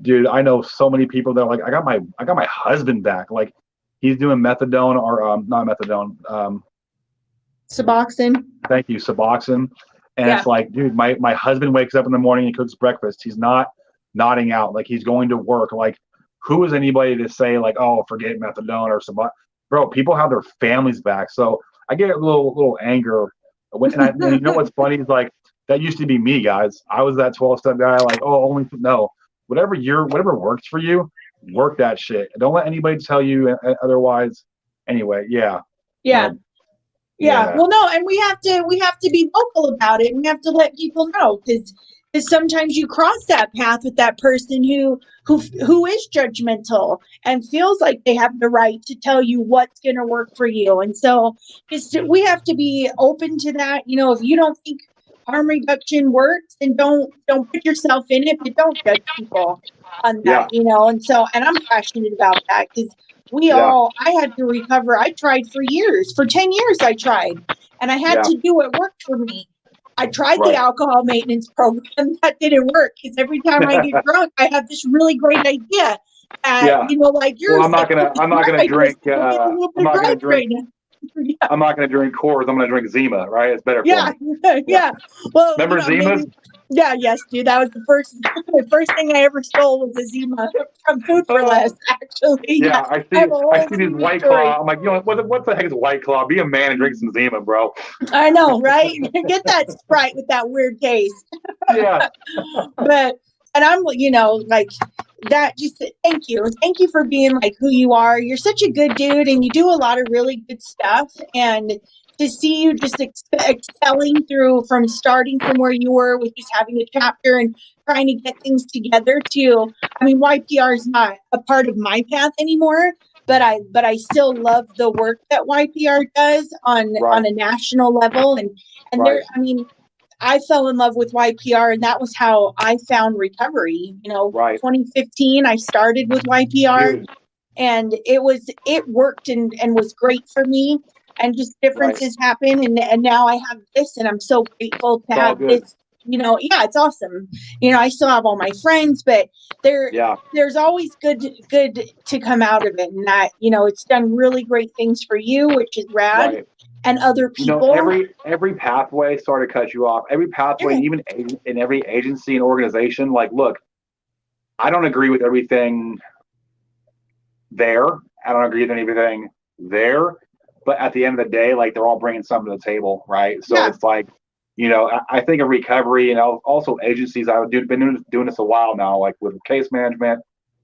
dude, I know so many people that are like, I got my husband back. Like, he's doing methadone or not methadone. Suboxone. Thank you, Suboxone. And Yeah. it's like, dude, my husband wakes up in the morning and cooks breakfast. He's not nodding out. Like, he's going to work. Like, who is anybody to say like, oh, forget methadone or Suboxone? Bro, people have their families back. So I get a little anger. And you know what's funny is, like, that used to be me, guys. I was that 12-step guy. Like, oh, only no. Whatever works for you, work that shit. Don't let anybody tell you otherwise. Anyway, yeah. Yeah. Well, no, and we have to be vocal about it. We have to let people know, because sometimes you cross that path with that person who is judgmental and feels like they have the right to tell you what's going to work for you. And so we have to be open to that. If you don't think harm reduction works, then don't put yourself in it, but don't judge people on that. And I'm passionate about that, because I had to recover. I tried for years. For 10 years, I tried. And I had to do what worked for me. I tried the alcohol maintenance program. That didn't work, because every time I get drunk, I have this really great idea. Like yours. Well, I'm not gonna drink. I'm not gonna drink. Yeah. I'm not gonna drink Coors. I'm gonna drink Zima. Right? It's better for me. Yeah. Well, remember Zimas? Yes, dude. That was the first thing I ever stole was a Zima from Food for Less, actually. Yeah, I see these White Claw. I'm like, what the heck is White Claw? Be a man and drink some Zima, bro. I know, right? Get that Sprite with that weird taste. Yeah. And I'm, like that. Just thank you for being like who you are. You're such a good dude, and you do a lot of really good stuff. And to see you just excelling from starting from where you were with just having a chapter and trying to get things together to, YPR is not a part of my path anymore, but I still love the work that YPR does on a national level. And there, I fell in love with YPR, and that was how I found recovery. 2015, I started with YPR, and it worked and was great for me. And just differences happen, and now I have this, and I'm so grateful to have this. It's awesome. I still have all my friends, but there's always good to come out of it, and that it's done really great things for you, which is rad. Right. And other people. Every pathway, sorry to cut you off. Every pathway, even in every agency and organization. Like, look, I don't agree with everything there. I don't agree with anything there. But at the end of the day, like, they're all bringing something to the table, right? So it's like, I think of recovery and also agencies. I've been doing this a while now, like with case management,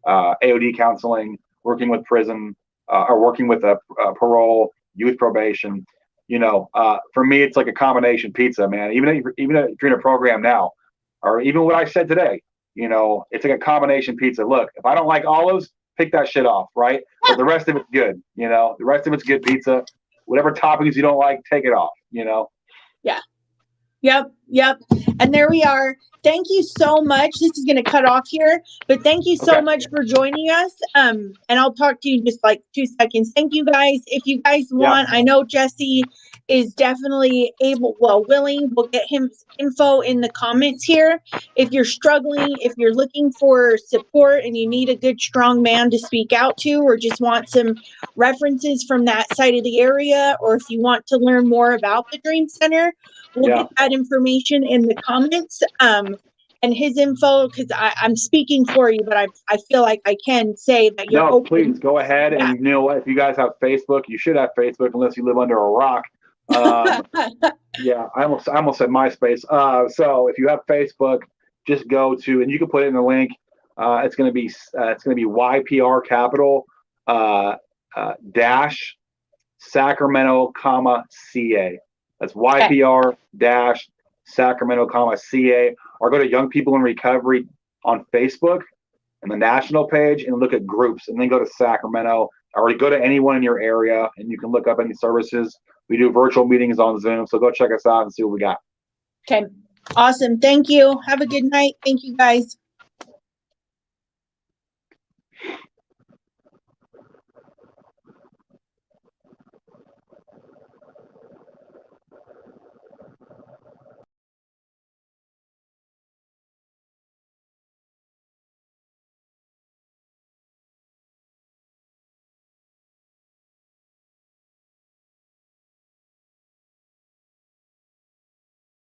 AOD counseling, working with prison, or working with a parole, youth probation. For me, it's like a combination pizza, man. Even if you're in a program now, or even what I said today, it's like a combination pizza. Look, if I don't like olives, pick that shit off, right? But the rest of it's good, the rest of it's good pizza. Whatever toppings you don't like, take it off, Yeah. Yep. And there we are. Thank you so much. This is going to cut off here, but thank you so much for joining us. And I'll talk to you in just like 2 seconds. Thank you guys. If you guys want, I know Jesse is definitely willing. We'll get him info in the comments here. If you're struggling, if you're looking for support and you need a good, strong man to speak out to, or just want some references from that side of the area, or if you want to learn more about the Dream Center, we'll get that information in the comments. And and his info, because I'm speaking for you, but I feel like I can say that you're No, open. please go ahead. Yeah. And you know what? If you guys have Facebook, you should have Facebook unless you live under a rock. Yeah, I almost said MySpace. So if you have Facebook, just go to, and you can put it in the link. It's going to be YPR capital dash Sacramento, CA. That's YPR dash Sacramento, CA. Or go to Young People in Recovery on Facebook and the national page and look at groups, and then go to Sacramento, or go to anyone in your area and you can look up any services. We do virtual meetings on Zoom, so go check us out and see what we got. Okay, awesome. Thank you. Have a good night. Thank you, guys.